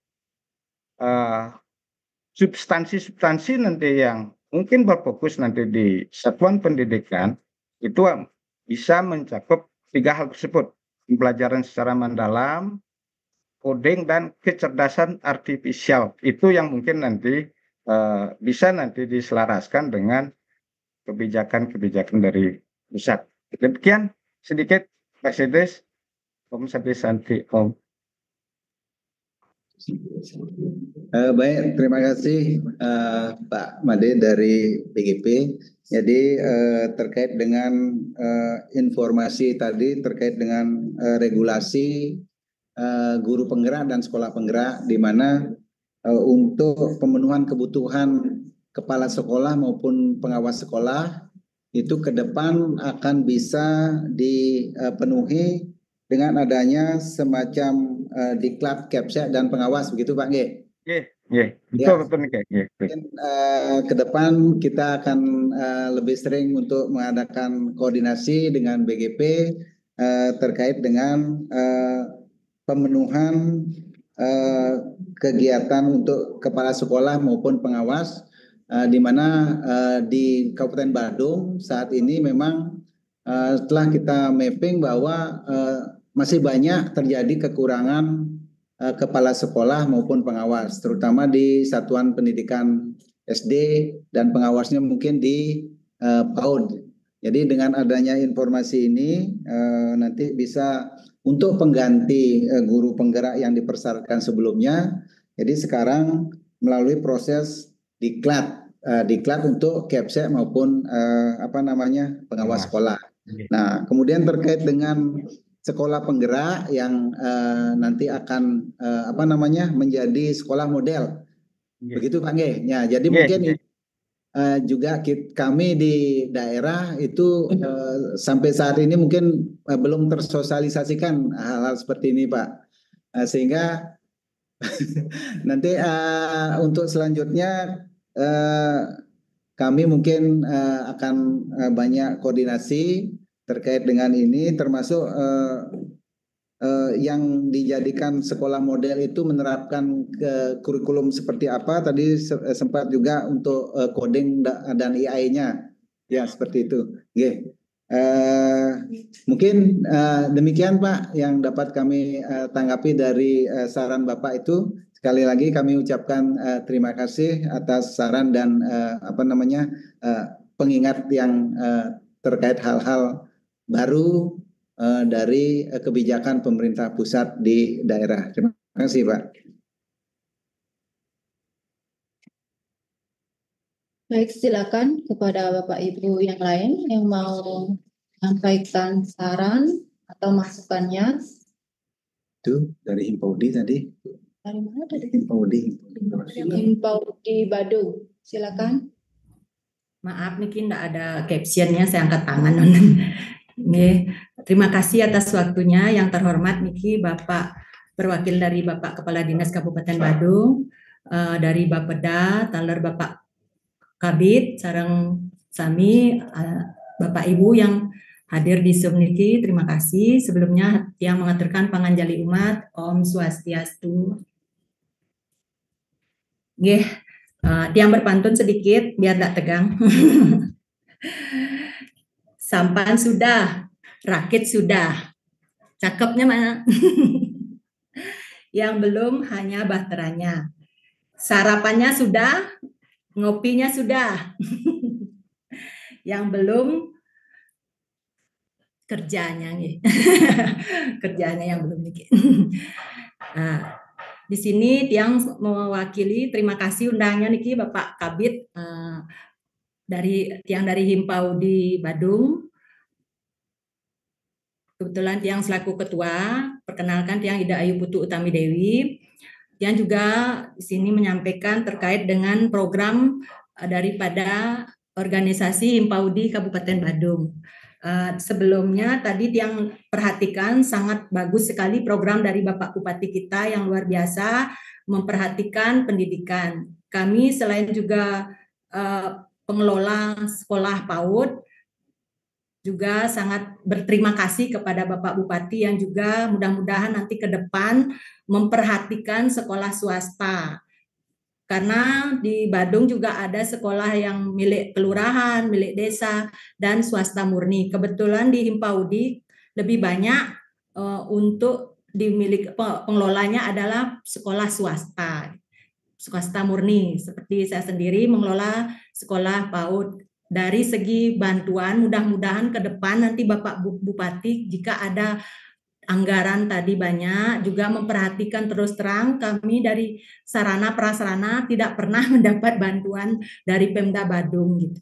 [SPEAKER 7] substansi nanti yang mungkin berfokus nanti di satuan pendidikan itu bisa mencakup 3 hal tersebut: pembelajaran secara mendalam, coding, dan kecerdasan artifisial. Itu yang mungkin nanti bisa nanti diselaraskan dengan kebijakan dari pusat. Demikian sedikit Pak Sedes. Om Santi Om.
[SPEAKER 4] Baik, terima kasih Pak Made dari PGP. Jadi terkait dengan informasi tadi terkait dengan regulasi guru penggerak dan sekolah penggerak, di mana untuk pemenuhan kebutuhan kepala sekolah maupun pengawas sekolah itu ke depan akan bisa dipenuhi dengan adanya semacam diklat, Kepsek, dan pengawas, begitu Pak G?
[SPEAKER 7] Betul.
[SPEAKER 4] Ke depan kita akan lebih sering untuk mengadakan koordinasi dengan BGP terkait dengan pemenuhan kegiatan untuk kepala sekolah maupun pengawas, di mana di Kabupaten Badung saat ini memang setelah kita mapping bahwa masih banyak terjadi kekurangan kepala sekolah maupun pengawas, terutama di satuan pendidikan SD dan pengawasnya mungkin di PAUD. Jadi dengan adanya informasi ini nanti bisa untuk pengganti guru penggerak yang dipersyaratkan sebelumnya, Jadi sekarang melalui proses diklat untuk KEPSE maupun pengawas sekolah. Nah, kemudian terkait dengan sekolah penggerak yang nanti akan menjadi sekolah model. Begitu Pak Nge. Ya, jadi mungkin juga kami di daerah itu sampai saat ini mungkin belum tersosialisasikan hal-hal seperti ini Pak. Sehingga nanti untuk selanjutnya kami mungkin akan banyak koordinasi terkait dengan ini, termasuk yang dijadikan sekolah model itu menerapkan kurikulum seperti apa. Tadi sempat juga untuk coding dan AI-nya, ya seperti itu. Mungkin demikian Pak yang dapat kami tanggapi dari saran Bapak itu. Sekali lagi kami ucapkan terima kasih atas saran dan pengingat yang terkait hal-hal baru dari kebijakan pemerintah pusat di daerah. Terima kasih Pak.
[SPEAKER 2] Baik, silakan kepada Bapak Ibu yang lain yang mau menyampaikan saran atau masukannya.
[SPEAKER 4] Itu dari Himpaudi tadi.
[SPEAKER 2] Dari mana tadi?
[SPEAKER 4] Himpaudi
[SPEAKER 2] Badung. Silakan.
[SPEAKER 8] Maaf niki enggak ada captionnya, saya angkat tangan. Terima kasih atas waktunya yang terhormat niki Bapak perwakil dari Bapak Kepala Dinas Kabupaten Badung, dari Bapeda, taler Bapak Kabid, sareng sami Bapak Ibu yang hadir di Zoom niki, terima kasih. Sebelumnya yang mengaturkan panganjali umat, Om Swastiastu. Tiang berpantun sedikit biar tidak tegang. Sampan sudah, rakit sudah, cakepnya mana? Yang belum hanya bahteranya. Sarapannya sudah, ngopinya sudah. Yang belum kerjanya nih. Kerjanya yang belum dikit. Nah, di sini Tiang mewakili, terima kasih undangnya niki Bapak Kabid dari Himpaudi Badung. Kebetulan Tiang selaku ketua, perkenalkan Tiang Ida Ayu Putu Utami Dewi. Tiang juga di sini menyampaikan terkait dengan program daripada organisasi Himpaudi Kabupaten Badung. Sebelumnya tadi Tiang perhatikan sangat bagus sekali program dari Bapak Bupati kita yang luar biasa memperhatikan pendidikan. Kami selain juga pengelola sekolah PAUD juga sangat berterima kasih kepada Bapak Bupati yang juga mudah-mudahan nanti ke depan memperhatikan sekolah swasta. Karena di Badung juga ada sekolah yang milik kelurahan, milik desa, dan swasta murni. Kebetulan di Himpaudi lebih banyak untuk dimiliki pengelolanya adalah sekolah swasta murni. Seperti saya sendiri mengelola sekolah PAUD. Dari segi bantuan, mudah-mudahan ke depan nanti Bapak Bupati jika ada anggaran tadi banyak, juga memperhatikan terus terang kami dari sarana prasarana tidak pernah mendapat bantuan dari Pemda Badung gitu.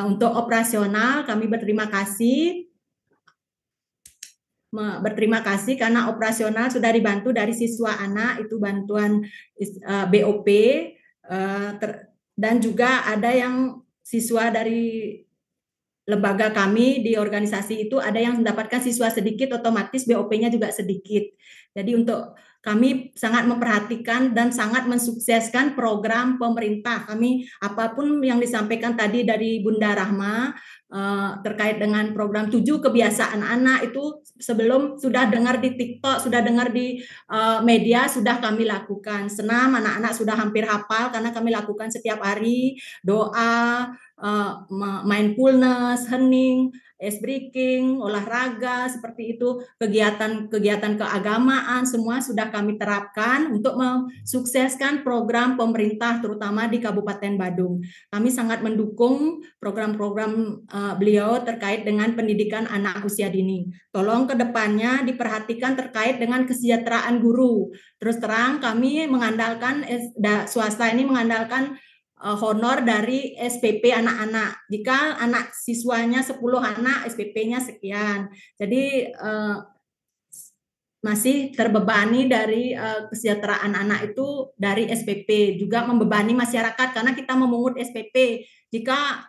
[SPEAKER 8] Untuk operasional kami berterima kasih karena operasional sudah dibantu dari siswa anak itu bantuan BOP dan juga ada yang siswa dari lembaga kami di organisasi itu ada yang mendapatkan siswa sedikit, otomatis BOP-nya juga sedikit. Jadi untuk kami sangat memperhatikan dan sangat mensukseskan program pemerintah. Kami apapun yang disampaikan tadi dari Bunda Rahma terkait dengan program 7 kebiasaan anak itu sebelum sudah dengar di TikTok, sudah dengar di media, sudah kami lakukan. Senam anak-anak sudah hampir hafal karena kami lakukan setiap hari doa, mindfulness, hening, ice breaking, olahraga seperti itu, kegiatan keagamaan semua sudah kami terapkan untuk mensukseskan program pemerintah terutama di Kabupaten Badung. Kami sangat mendukung program-program beliau terkait dengan pendidikan anak usia dini. Tolong ke depannya diperhatikan terkait dengan kesejahteraan guru. Terus terang kami mengandalkan swasta ini mengandalkan honor dari SPP anak-anak. Jika anak siswanya 10 anak, SPP-nya sekian. Jadi masih terbebani dari kesejahteraan anak itu dari SPP, juga membebani masyarakat karena kita memungut SPP. Jika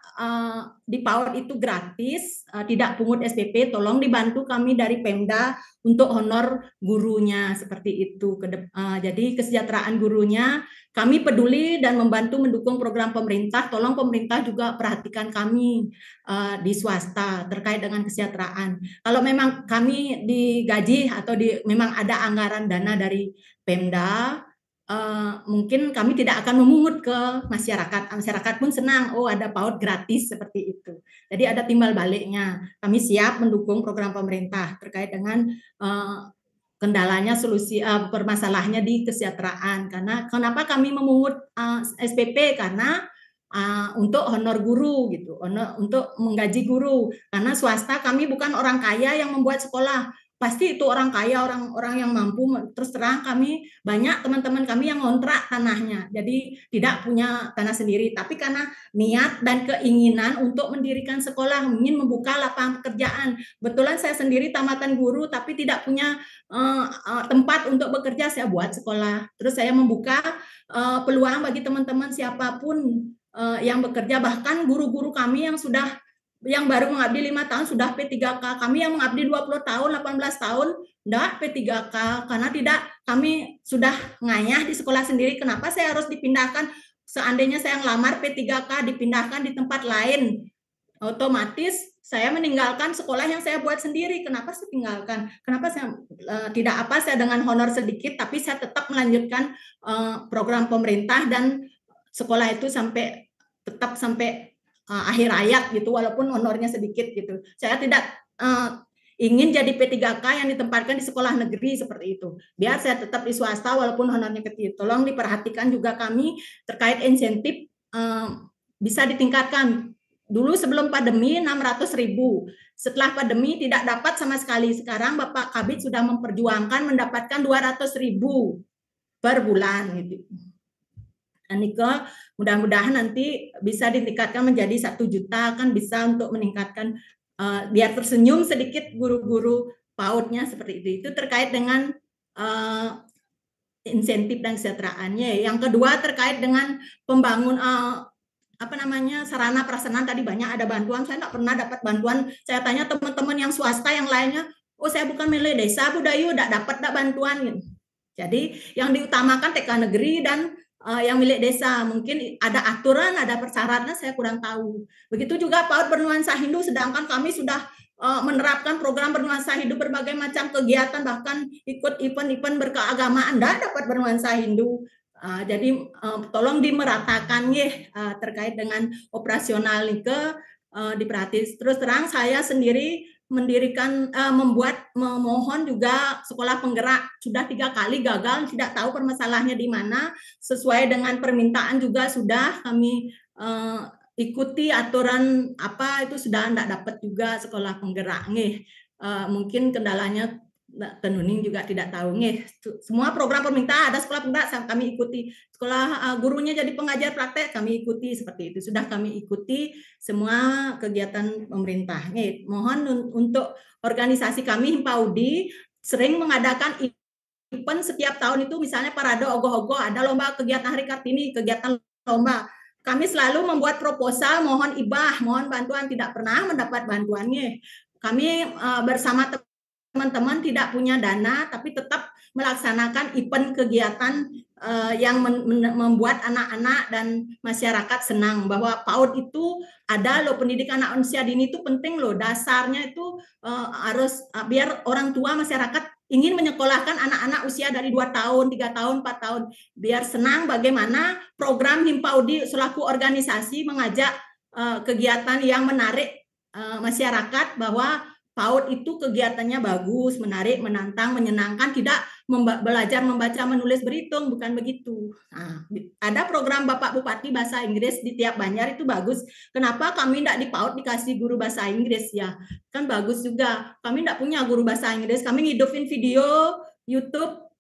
[SPEAKER 8] di PAUD itu gratis, tidak pungut SPP, tolong dibantu kami dari Pemda untuk honor gurunya seperti itu. Jadi kesejahteraan gurunya kami peduli dan membantu mendukung program pemerintah. Tolong pemerintah juga perhatikan kami di swasta terkait dengan kesejahteraan. Kalau memang kami digaji atau memang ada anggaran dana dari Pemda, mungkin kami tidak akan memungut ke masyarakat. Masyarakat pun senang, oh ada PAUD gratis seperti itu. Jadi ada timbal baliknya. Kami siap mendukung program pemerintah terkait dengan kendalanya solusi permasalahannya di kesejahteraan. Karena kenapa kami memungut SPP? Karena untuk honor guru gitu, untuk menggaji guru. Karena swasta kami bukan orang kaya yang membuat sekolah. Pasti itu orang kaya, orang yang mampu. Terus terang kami banyak teman-teman kami yang ngontrak tanahnya. Jadi tidak punya tanah sendiri, tapi karena niat dan keinginan untuk mendirikan sekolah, ingin membuka lapangan pekerjaan. Betulan saya sendiri tamatan guru tapi tidak punya tempat untuk bekerja, saya buat sekolah. Terus saya membuka peluang bagi teman-teman siapapun yang bekerja, bahkan guru-guru kami yang baru mengabdi 5 tahun sudah P3K, kami yang mengabdi 20 tahun, 18 tahun, enggak P3K, karena kami sudah ngayah di sekolah sendiri. Kenapa saya harus dipindahkan? Seandainya saya ngelamar P3K dipindahkan di tempat lain, otomatis saya meninggalkan sekolah yang saya buat sendiri. Kenapa saya tinggalkan? Kenapa saya saya dengan honor sedikit, tapi saya tetap melanjutkan program pemerintah dan sekolah itu tetap sampai akhir hayat gitu, walaupun honornya sedikit gitu. Saya tidak ingin jadi P3K yang ditempatkan di sekolah negeri seperti itu. Biar saya tetap di swasta walaupun honornya kecil. Tolong diperhatikan juga kami terkait insentif bisa ditingkatkan. Dulu sebelum pandemi 600.000. Setelah pandemi tidak dapat sama sekali. Sekarang Bapak Kabid sudah memperjuangkan mendapatkan 200.000 per bulan gitu. Niko, mudah-mudahan nanti bisa ditingkatkan menjadi 1 juta, kan bisa untuk meningkatkan biar tersenyum sedikit guru-guru PAUD-nya seperti itu. Itu terkait dengan insentif dan kesejahteraannya. Yang kedua terkait dengan pembangun sarana prasarana. Tadi banyak ada bantuan, saya tidak pernah dapat bantuan. Saya tanya teman-teman yang swasta yang lainnya, oh saya bukan milik desa, Budayu tidak dapat bantuan. Jadi yang diutamakan TK negeri dan yang milik desa, mungkin ada aturan, ada persyaratan, saya kurang tahu. Begitu juga PAUD bernuansa Hindu, sedangkan kami sudah menerapkan program bernuansa Hindu, berbagai macam kegiatan, bahkan ikut event-event berkeagamaan, tidak dapat bernuansa Hindu. Jadi tolong dimeratakan terkait dengan operasional diperhati. Terus terang saya sendiri memohon juga sekolah penggerak, sudah 3 kali gagal, tidak tahu permasalahannya di mana. Sesuai dengan permintaan juga sudah kami ikuti aturan itu sudah tidak dapat juga sekolah penggerak. Mungkin kendalanya Tenuning juga tidak tahu. Semua program pemerintah ada sekolah penggerak kami ikuti. Sekolah gurunya jadi pengajar praktek kami ikuti, seperti itu. Sudah kami ikuti semua kegiatan pemerintah. Mohon untuk organisasi kami Himpaudi sering mengadakan event setiap tahun itu, misalnya parade ogoh-ogoh, ada lomba kegiatan Hari Kartini, kegiatan lomba. Kami selalu membuat proposal, mohon ibah, mohon bantuan, tidak pernah mendapat bantuannya. Kami bersama teman-teman tidak punya dana, tapi tetap melaksanakan event kegiatan yang membuat anak-anak dan masyarakat senang bahwa PAUD itu ada loh, pendidikan anak usia dini itu penting loh, dasarnya itu harus biar orang tua masyarakat ingin menyekolahkan anak-anak usia dari 2 tahun, 3 tahun, 4 tahun, biar senang bagaimana program Himpaudi selaku organisasi mengajak kegiatan yang menarik masyarakat bahwa PAUD itu kegiatannya bagus, menarik, menantang, menyenangkan, tidak belajar membaca, menulis, berhitung, bukan begitu. Nah, ada program Bapak Bupati bahasa Inggris di tiap Banjar itu bagus. Kenapa kami tidak di PAUD dikasih guru bahasa Inggris ya? Kan bagus juga. Kami tidak punya guru bahasa Inggris. Kami ngidupin video YouTube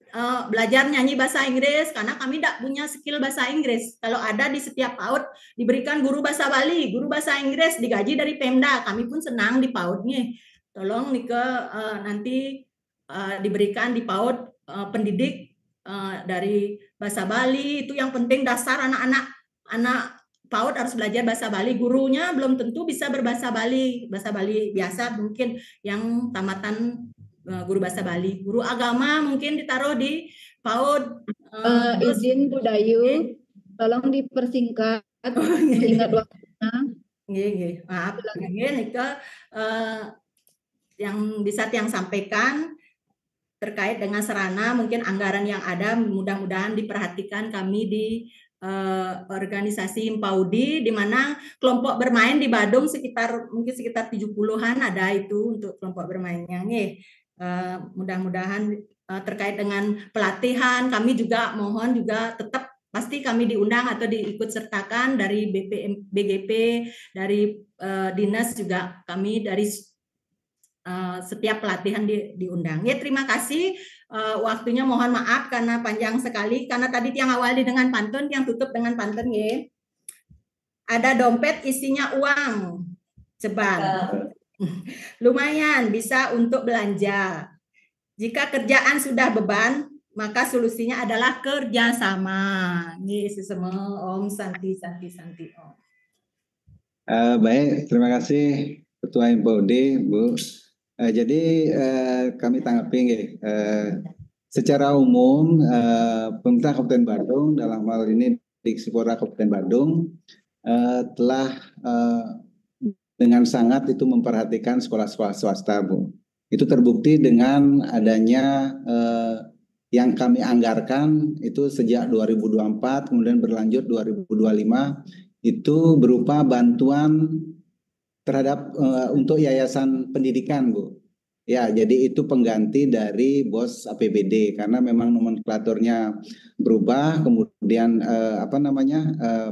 [SPEAKER 8] belajar nyanyi bahasa Inggris karena kami tidak punya skill bahasa Inggris. Kalau ada di setiap PAUD diberikan guru bahasa Bali, guru bahasa Inggris digaji dari Pemda. Kami pun senang di PAUD-nya. Tolong nih nanti diberikan di PAUD pendidik dari bahasa Bali, itu yang penting dasar anak PAUD harus belajar bahasa Bali. Gurunya belum tentu bisa berbahasa Bali biasa, mungkin yang tamatan guru bahasa Bali. Guru agama mungkin ditaruh di PAUD.
[SPEAKER 2] Izin Bu Dayu, tolong dipersingkat, singkat waktunya.
[SPEAKER 8] Nggih, maaf. Nggih, yang bisa yang sampaikan terkait dengan sarana, mungkin anggaran yang ada mudah-mudahan diperhatikan kami di organisasi Impaudi, di mana kelompok bermain di Badung mungkin sekitar 70-an ada itu untuk kelompok bermainnya. Mudah-mudahan terkait dengan pelatihan kami juga mohon juga tetap pasti kami diundang atau diikut sertakan dari BGP, dari dinas juga kami dari setiap pelatihan diundang. Ya, terima kasih waktunya, mohon maaf karena panjang sekali karena tadi yang awal dengan pantun, yang tutup dengan pantun ya. Ada dompet isinya uang ceban. Lumayan bisa untuk belanja. Jika kerjaan sudah beban, maka solusinya adalah kerjasama. Nih semua Om Santi Om.
[SPEAKER 4] Baik, terima kasih Ketua Impaudi, Bu. Jadi kami tanggapi secara umum pemerintah Kabupaten Badung dalam hal ini Diksipora Kabupaten Badung telah dengan sangat itu memperhatikan sekolah-sekolah swasta, Bu. Itu terbukti dengan adanya yang kami anggarkan itu sejak 2024 kemudian berlanjut 2025 itu berupa bantuan terhadap untuk yayasan pendidikan, Bu. Ya, jadi itu pengganti dari BOS APBD karena memang nomenklaturnya berubah, kemudian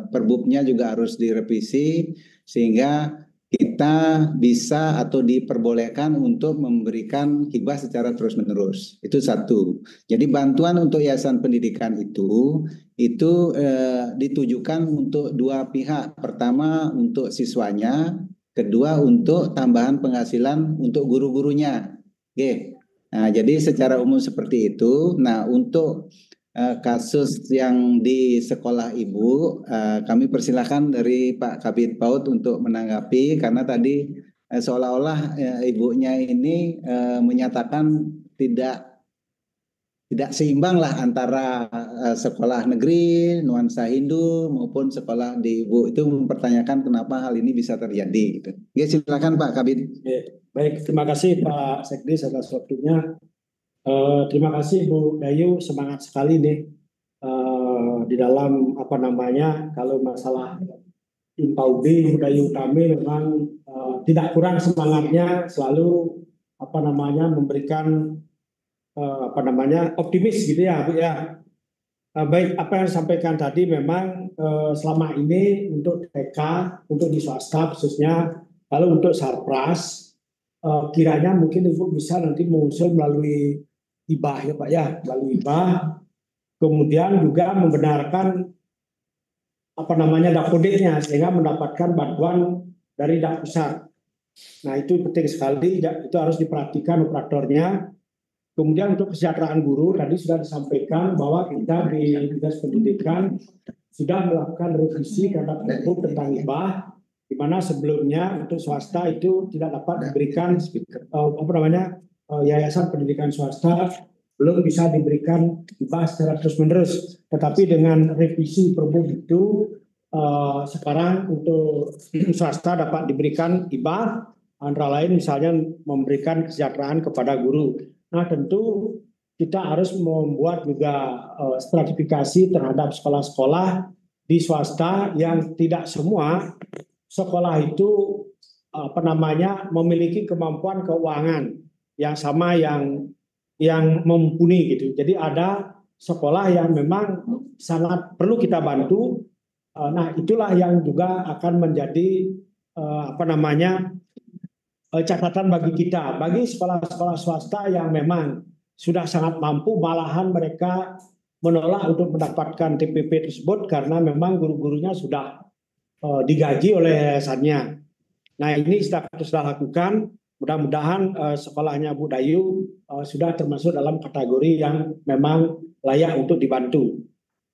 [SPEAKER 4] perbubnya juga harus direvisi sehingga kita bisa atau diperbolehkan untuk memberikan hibah secara terus-menerus. Itu satu. Jadi bantuan untuk yayasan pendidikan itu ditujukan untuk dua pihak. Pertama untuk siswanya, kedua untuk tambahan penghasilan untuk guru-gurunya. Oke. Nah, jadi secara umum seperti itu. Nah, untuk kasus yang di sekolah Ibu, kami persilakan dari Pak Kabid PAUD untuk menanggapi karena tadi seolah-olah ibunya ini menyatakan tidak seimbang lah antara sekolah negeri, nuansa Hindu maupun sekolah di Ibu. Itu mempertanyakan kenapa hal ini bisa terjadi. Gitu. Oke, silakan Pak Kabid.
[SPEAKER 5] Baik, terima kasih Pak Sekdes atas waktunya. Terima kasih Bu Dayu, semangat sekali nih di dalam kalau masalah Impaudi, Bu Dayu kami memang tidak kurang semangatnya, selalu memberikan optimis gitu ya Bu ya. Baik, apa yang disampaikan tadi memang selama ini untuk TK, untuk di swasta khususnya, kalau untuk Sarpras kiranya mungkin Ibu bisa nanti mengusul melalui hibah ya Pak ya, melalui hibah, kemudian juga membenarkan dakodeknya sehingga mendapatkan bantuan dari dak pusat. Nah itu penting sekali, itu harus diperhatikan operatornya. Kemudian untuk kesejahteraan guru tadi sudah disampaikan bahwa kita di Dinas Pendidikan sudah melakukan revisi terhadap Pergub tentang hibah, di mana sebelumnya untuk swasta itu tidak dapat diberikan yayasan pendidikan swasta belum bisa diberikan hibah secara terus-menerus. Tetapi dengan revisi Pergub itu sekarang untuk swasta dapat diberikan hibah, antara lain misalnya memberikan kesejahteraan kepada guru. Nah tentu kita harus membuat juga stratifikasi terhadap sekolah-sekolah di swasta yang tidak semua sekolah itu
[SPEAKER 9] memiliki kemampuan keuangan yang sama yang mumpuni gitu. Jadi ada sekolah yang memang sangat perlu kita bantu. Nah, itulah yang juga akan menjadi catatan bagi kita, bagi sekolah-sekolah swasta yang memang sudah sangat mampu, malahan mereka menolak untuk mendapatkan TPP tersebut karena memang guru-gurunya sudah digaji oleh yayasannya. Nah, ini kita sudah lakukan. Mudah-mudahan sekolahnya Bu Dayu sudah termasuk dalam kategori yang memang layak untuk dibantu.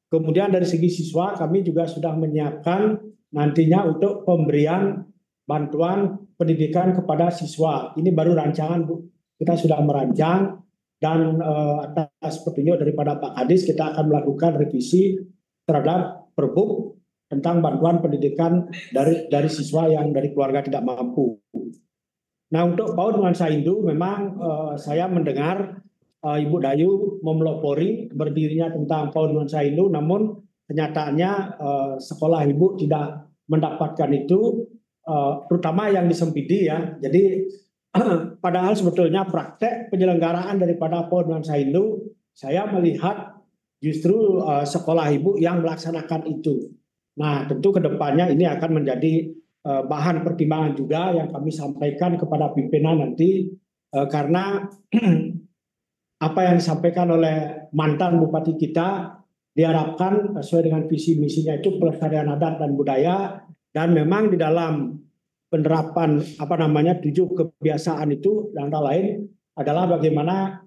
[SPEAKER 9] Kemudian dari segi siswa, kami juga sudah menyiapkan nantinya untuk pemberian bantuan pendidikan kepada siswa. Ini baru rancangan, Bu. Kita sudah merancang dan atas petunjuk daripada Pak Kadis kita akan melakukan revisi terhadap Perbuk tentang bantuan pendidikan dari siswa yang dari keluarga tidak mampu. Nah, untuk PAUD Nuansa Indu memang saya mendengar Ibu Dayu memelopori berdirinya tentang PAUD Nuansa Indu, namun kenyataannya sekolah Ibu tidak mendapatkan itu, terutama yang di Sempidi ya. Jadi padahal sebetulnya praktek penyelenggaraan daripada PAUD Nuansa Indu, saya melihat justru sekolah Ibu yang melaksanakan itu. Nah, tentu ke depannya ini akan menjadi bahan pertimbangan juga yang kami sampaikan kepada pimpinan nanti, karena apa yang disampaikan oleh mantan bupati kita diharapkan sesuai dengan visi misinya itu pelestarian adat dan budaya, dan memang di dalam penerapan 7 kebiasaan itu antara lain adalah bagaimana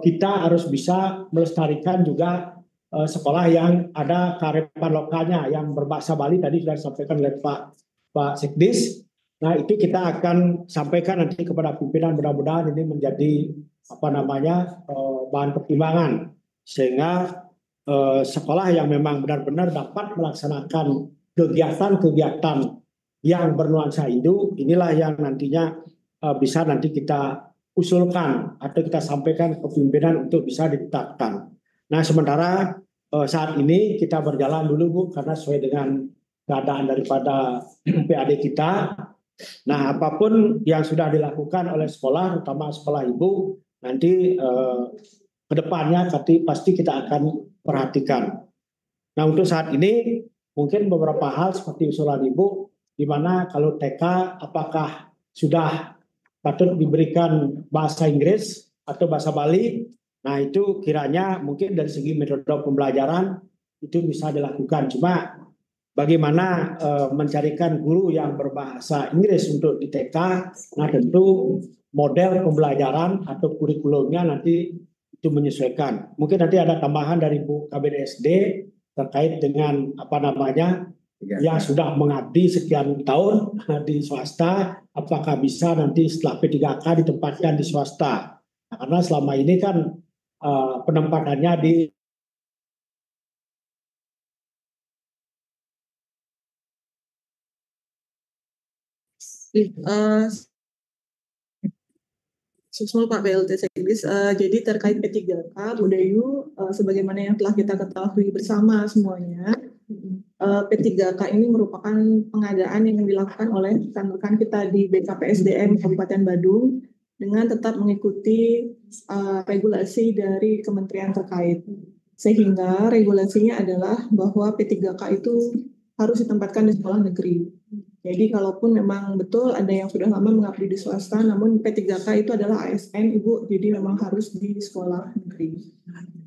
[SPEAKER 9] kita harus bisa melestarikan juga sekolah yang ada kearifan lokalnya yang berbahasa Bali, tadi sudah disampaikan oleh Pak Sekdis. Nah, itu kita akan sampaikan nanti kepada pimpinan, mudah-mudahan ini menjadi bahan pertimbangan sehingga sekolah yang memang benar-benar dapat melaksanakan kegiatan-kegiatan yang bernuansa Hindu, inilah yang nantinya bisa nanti kita usulkan atau kita sampaikan ke pimpinan untuk bisa ditetapkan. Nah, sementara saat ini kita berjalan dulu, Bu, karena sesuai dengan keadaan daripada PAD kita. Nah, apapun yang sudah dilakukan oleh sekolah, terutama sekolah Ibu, nanti ke depannya pasti kita akan perhatikan. Nah, untuk saat ini mungkin beberapa hal seperti usulan Ibu, di mana kalau TK apakah sudah patut diberikan bahasa Inggris atau bahasa Bali. Nah, itu kiranya mungkin dari segi metode pembelajaran itu bisa dilakukan. Cuma bagaimana mencarikan guru yang berbahasa Inggris untuk di TK, nah tentu model pembelajaran atau kurikulumnya nanti itu menyesuaikan. Mungkin nanti ada tambahan dari Bu Kabid SD terkait dengan yang sudah mengabdi sekian tahun di swasta, apakah bisa nanti setelah P3K ditempatkan di swasta. Nah, karena selama ini kan penempatannya di
[SPEAKER 10] Susmul Pak BLT Sekdis, jadi terkait P3K, Bu Dayu, sebagaimana yang telah kita ketahui bersama semuanya, P3K ini merupakan pengadaan yang dilakukan oleh rekan-rekan kita di BKPSDM Kabupaten Badung dengan tetap mengikuti regulasi dari kementerian terkait. Sehingga regulasinya adalah bahwa P3K itu harus ditempatkan di sekolah negeri. Jadi kalaupun memang betul ada yang sudah lama mengabdi di swasta, namun P3K itu adalah ASN, Ibu, jadi memang harus di sekolah negeri.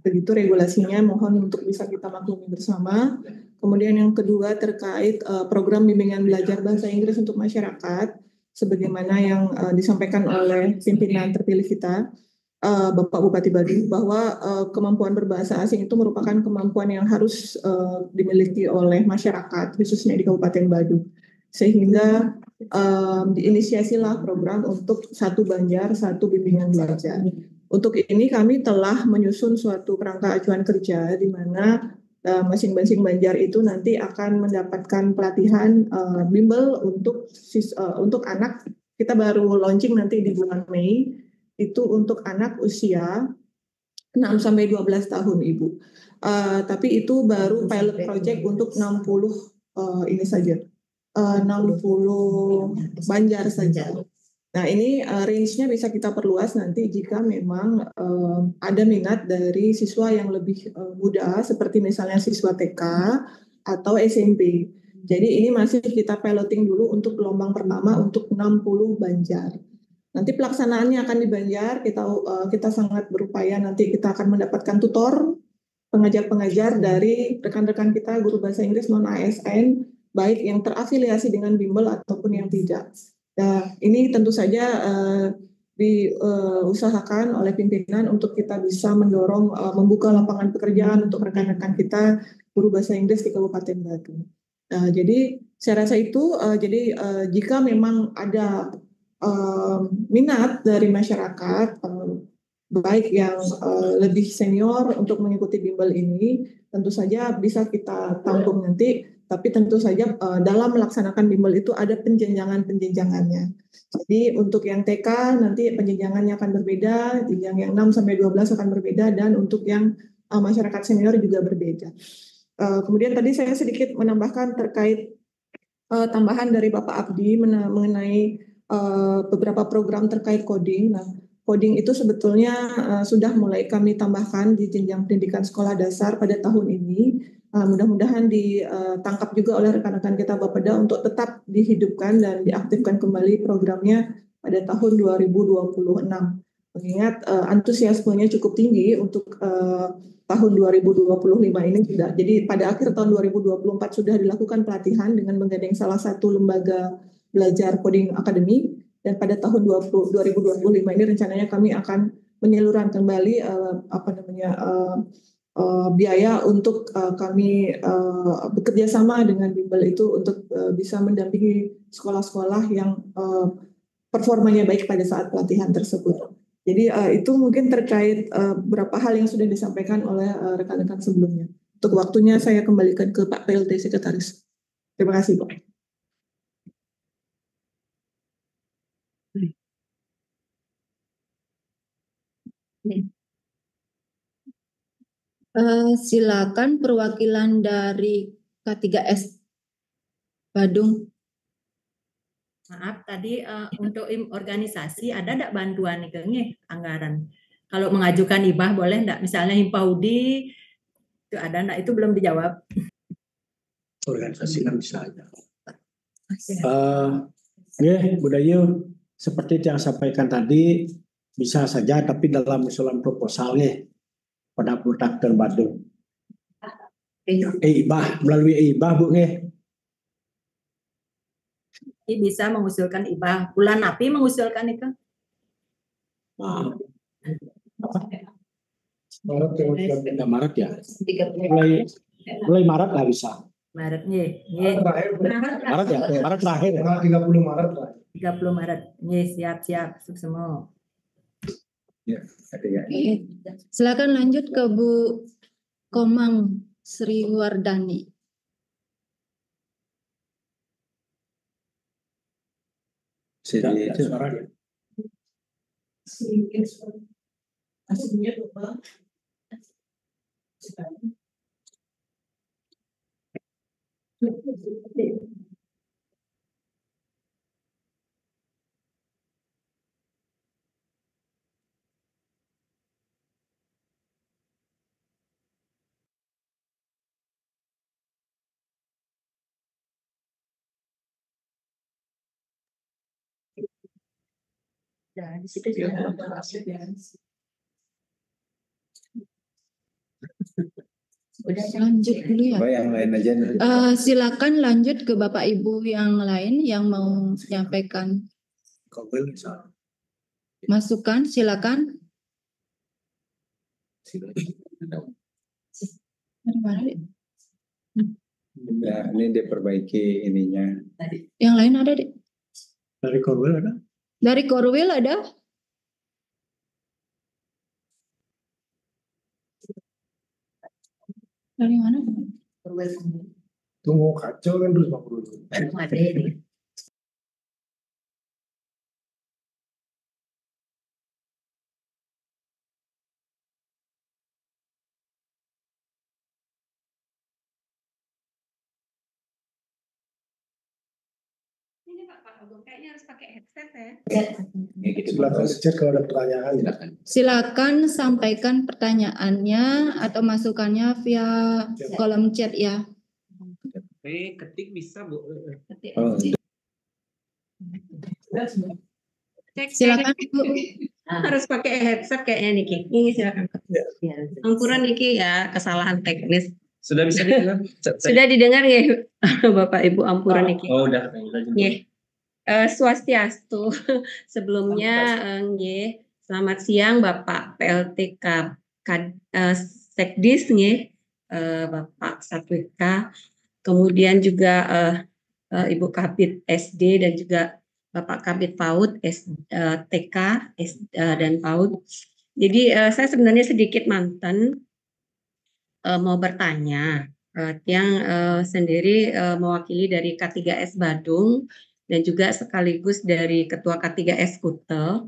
[SPEAKER 10] Begitu regulasinya, mohon untuk bisa kita maklumi bersama. Kemudian yang kedua terkait program bimbingan belajar bahasa Inggris untuk masyarakat, sebagaimana yang disampaikan oleh pimpinan terpilih kita, Bapak Bupati Badung, bahwa kemampuan berbahasa asing itu merupakan kemampuan yang harus dimiliki oleh masyarakat, khususnya di Kabupaten Badung. Sehingga diinisiasilah program untuk satu Banjar, satu bimbingan belajar. Untuk ini kami telah menyusun suatu kerangka acuan kerja di mana masing-masing Banjar itu nanti akan mendapatkan pelatihan bimbel untuk anak. Kita baru launching nanti di bulan Mei, itu untuk anak usia 6-12 tahun, Ibu. Tapi itu baru pilot project untuk 60 ini saja. 60 banjar saja. Nah, ini range-nya bisa kita perluas nanti jika memang ada minat dari siswa yang lebih muda, seperti misalnya siswa TK atau SMP. Jadi ini masih kita piloting dulu untuk gelombang pertama untuk 60 banjar. Nanti pelaksanaannya akan di Banjar, kita sangat berupaya nanti kita akan mendapatkan tutor, pengajar-pengajar dari rekan-rekan kita guru bahasa Inggris non ASN, baik yang terafiliasi dengan bimbel ataupun yang tidak. Nah, ini tentu saja diusahakan oleh pimpinan untuk kita bisa mendorong membuka lapangan pekerjaan untuk rekan-rekan kita guru bahasa Inggris di Kabupaten Badung. Nah, jadi saya rasa itu jika memang ada minat dari masyarakat baik yang lebih senior untuk mengikuti bimbel ini, tentu saja bisa kita tampung nanti. Tapi tentu saja dalam melaksanakan bimbel itu ada penjenjangan-penjenjangannya. Jadi untuk yang TK nanti penjenjangannya akan berbeda, yang 6 sampai 12 akan berbeda, dan untuk yang masyarakat senior juga berbeda. Kemudian tadi saya sedikit menambahkan terkait tambahan dari Bapak Abdi mengenai beberapa program terkait coding. Nah, coding itu sebetulnya sudah mulai kami tambahkan di jenjang pendidikan sekolah dasar pada tahun ini. Mudah-mudahan ditangkap juga oleh rekan-rekan kita Bapeda untuk tetap dihidupkan dan diaktifkan kembali programnya pada tahun 2026. Mengingat antusiasmenya cukup tinggi untuk tahun 2025 ini sudah. Jadi pada akhir tahun 2024 sudah dilakukan pelatihan dengan menggandeng salah satu lembaga belajar coding akademi, dan pada tahun 2025 ini rencananya kami akan menyalurkan kembali biaya untuk kami bekerja sama dengan bimbel itu untuk bisa mendampingi sekolah-sekolah yang performanya baik pada saat pelatihan tersebut. Jadi itu mungkin terkait beberapa hal yang sudah disampaikan oleh rekan-rekan sebelumnya. Untuk waktunya saya kembalikan ke Pak PLT Sekretaris. Terima kasih, Pak.
[SPEAKER 2] Silakan perwakilan dari K3S Badung.
[SPEAKER 8] Maaf, tadi untuk organisasi ada enggak bantuan nih anggaran? Kalau mengajukan hibah boleh enggak? Misalnya Himpaudi itu ada enggak? Itu belum dijawab.
[SPEAKER 9] Organisasi kan bisa aja. Budaya seperti yang sampaikan tadi bisa saja, tapi dalam usulan proposalnya pada Putakter Badung. Ibah melalui ibah Bu nggih.
[SPEAKER 8] Bisa mengusulkan ibah. Bulan Napi mengusulkan itu.
[SPEAKER 9] Maret ya. Mulai Maret lah bisa.
[SPEAKER 8] Maret nih.
[SPEAKER 9] Maret ya. Maret terakhir.
[SPEAKER 5] 30 Maret lah.
[SPEAKER 8] 30 Maret. Nih, siap-siap semua.
[SPEAKER 4] Ya,
[SPEAKER 2] Silakan lanjut ke Bu Komang Sri Wardani.
[SPEAKER 4] Jadi itu
[SPEAKER 2] Nah, di situ juga lanjut dulu ya.
[SPEAKER 4] yang lain aja.
[SPEAKER 2] Silakan lanjut ke Bapak Ibu yang lain yang mau menyampaikan masukan, silakan.
[SPEAKER 4] Ya, ini diperbaiki ininya.
[SPEAKER 2] Yang lain ada, Dek?
[SPEAKER 9] Dari Korwil ada?
[SPEAKER 2] Dari Korwil ada? Dari mana?
[SPEAKER 5] Tunggu kacau kan terus 50.
[SPEAKER 8] Ada.
[SPEAKER 11] Pak Agung, kayaknya harus pakai headset ya.
[SPEAKER 5] Silakan cek kalau ada pertanyaan.
[SPEAKER 2] Silakan sampaikan pertanyaannya atau masukannya via kolom chat ya.
[SPEAKER 12] Ketik bisa, Bu.
[SPEAKER 2] Silakan Ibu.
[SPEAKER 11] Harus pakai headset kayaknya Niki. Ini silakan. Ampuran Niki ya, kesalahan teknis.
[SPEAKER 12] Sudah bisa didengar?
[SPEAKER 11] Sudah didengar ya Bapak Ibu, ampuran Niki.
[SPEAKER 12] Oh, udah.
[SPEAKER 11] Nggih. Swastiastu. Sebelumnya nggih, selamat siang Bapak PLTK Sekdis nggih, Bapak Satwika. Kemudian juga Ibu Kabid SD dan juga Bapak Kabid PAUD TK dan PAUD. Jadi saya sebenarnya sedikit mantan mau bertanya, yang sendiri mewakili dari K3S Badung dan juga sekaligus dari Ketua K3S Kute.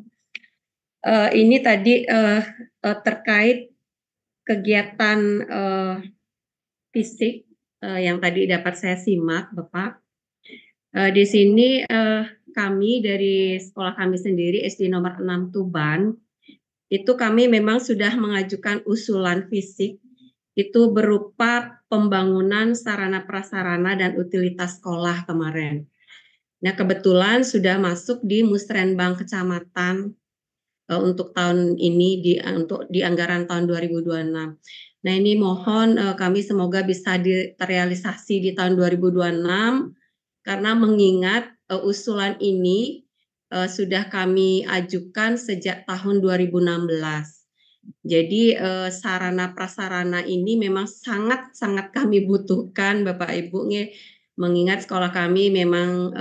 [SPEAKER 11] Ini tadi terkait kegiatan fisik yang tadi dapat saya simak, Bapak. Di sini kami dari sekolah kami sendiri SD nomor 6 Tuban, itu kami memang sudah mengajukan usulan fisik itu berupa pembangunan sarana prasarana dan utilitas sekolah kemarin. Nah, kebetulan sudah masuk di Musrenbang Kecamatan untuk tahun ini untuk di anggaran tahun 2026. Nah, ini mohon kami semoga bisa terrealisasi di tahun 2026 karena mengingat usulan ini sudah kami ajukan sejak tahun 2016. Jadi sarana prasarana ini memang sangat kami butuhkan Bapak Ibu, mengingat sekolah kami memang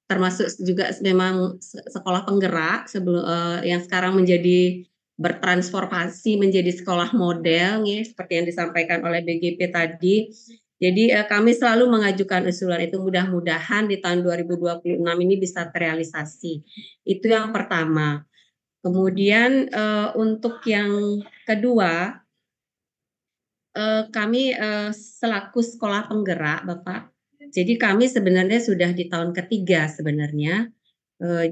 [SPEAKER 11] termasuk juga memang sekolah penggerak sebelum yang sekarang menjadi bertransformasi menjadi sekolah model seperti yang disampaikan oleh BGP tadi. Jadi kami selalu mengajukan usulan itu, mudah-mudahan di tahun 2026 ini bisa terrealisasi. Itu yang pertama. Kemudian untuk yang kedua, kami selaku sekolah penggerak, Bapak. Jadi kami sebenarnya sudah di tahun ketiga sebenarnya.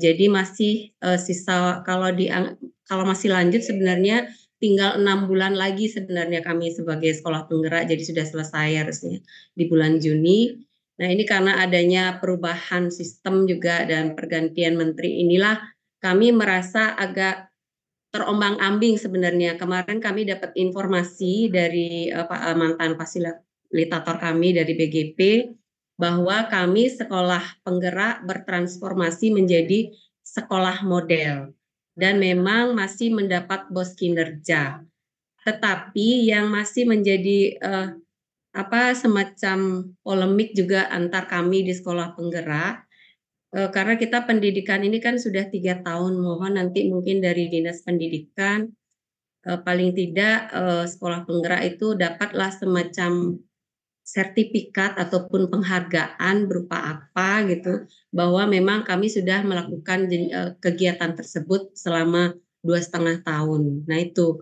[SPEAKER 11] Jadi masih sisa kalau masih lanjut sebenarnya tinggal 6 bulan lagi sebenarnya kami sebagai sekolah penggerak, jadi sudah selesai harusnya di bulan Juni. Nah, ini karena adanya perubahan sistem juga dan pergantian menteri inilah kami merasa agak terombang-ambing sebenarnya. Kemarin kami dapat informasi dari mantan fasilitator kami dari BGP bahwa kami sekolah penggerak bertransformasi menjadi sekolah model dan memang masih mendapat BOS kinerja. Tetapi yang masih menjadi semacam polemik juga antar kami di sekolah penggerak, karena kita pendidikan ini kan sudah 3 tahun, mohon nanti mungkin dari Dinas Pendidikan paling tidak sekolah penggerak itu dapatlah semacam sertifikat ataupun penghargaan berupa apa gitu, bahwa memang kami sudah melakukan kegiatan tersebut selama 2,5 tahun. Nah itu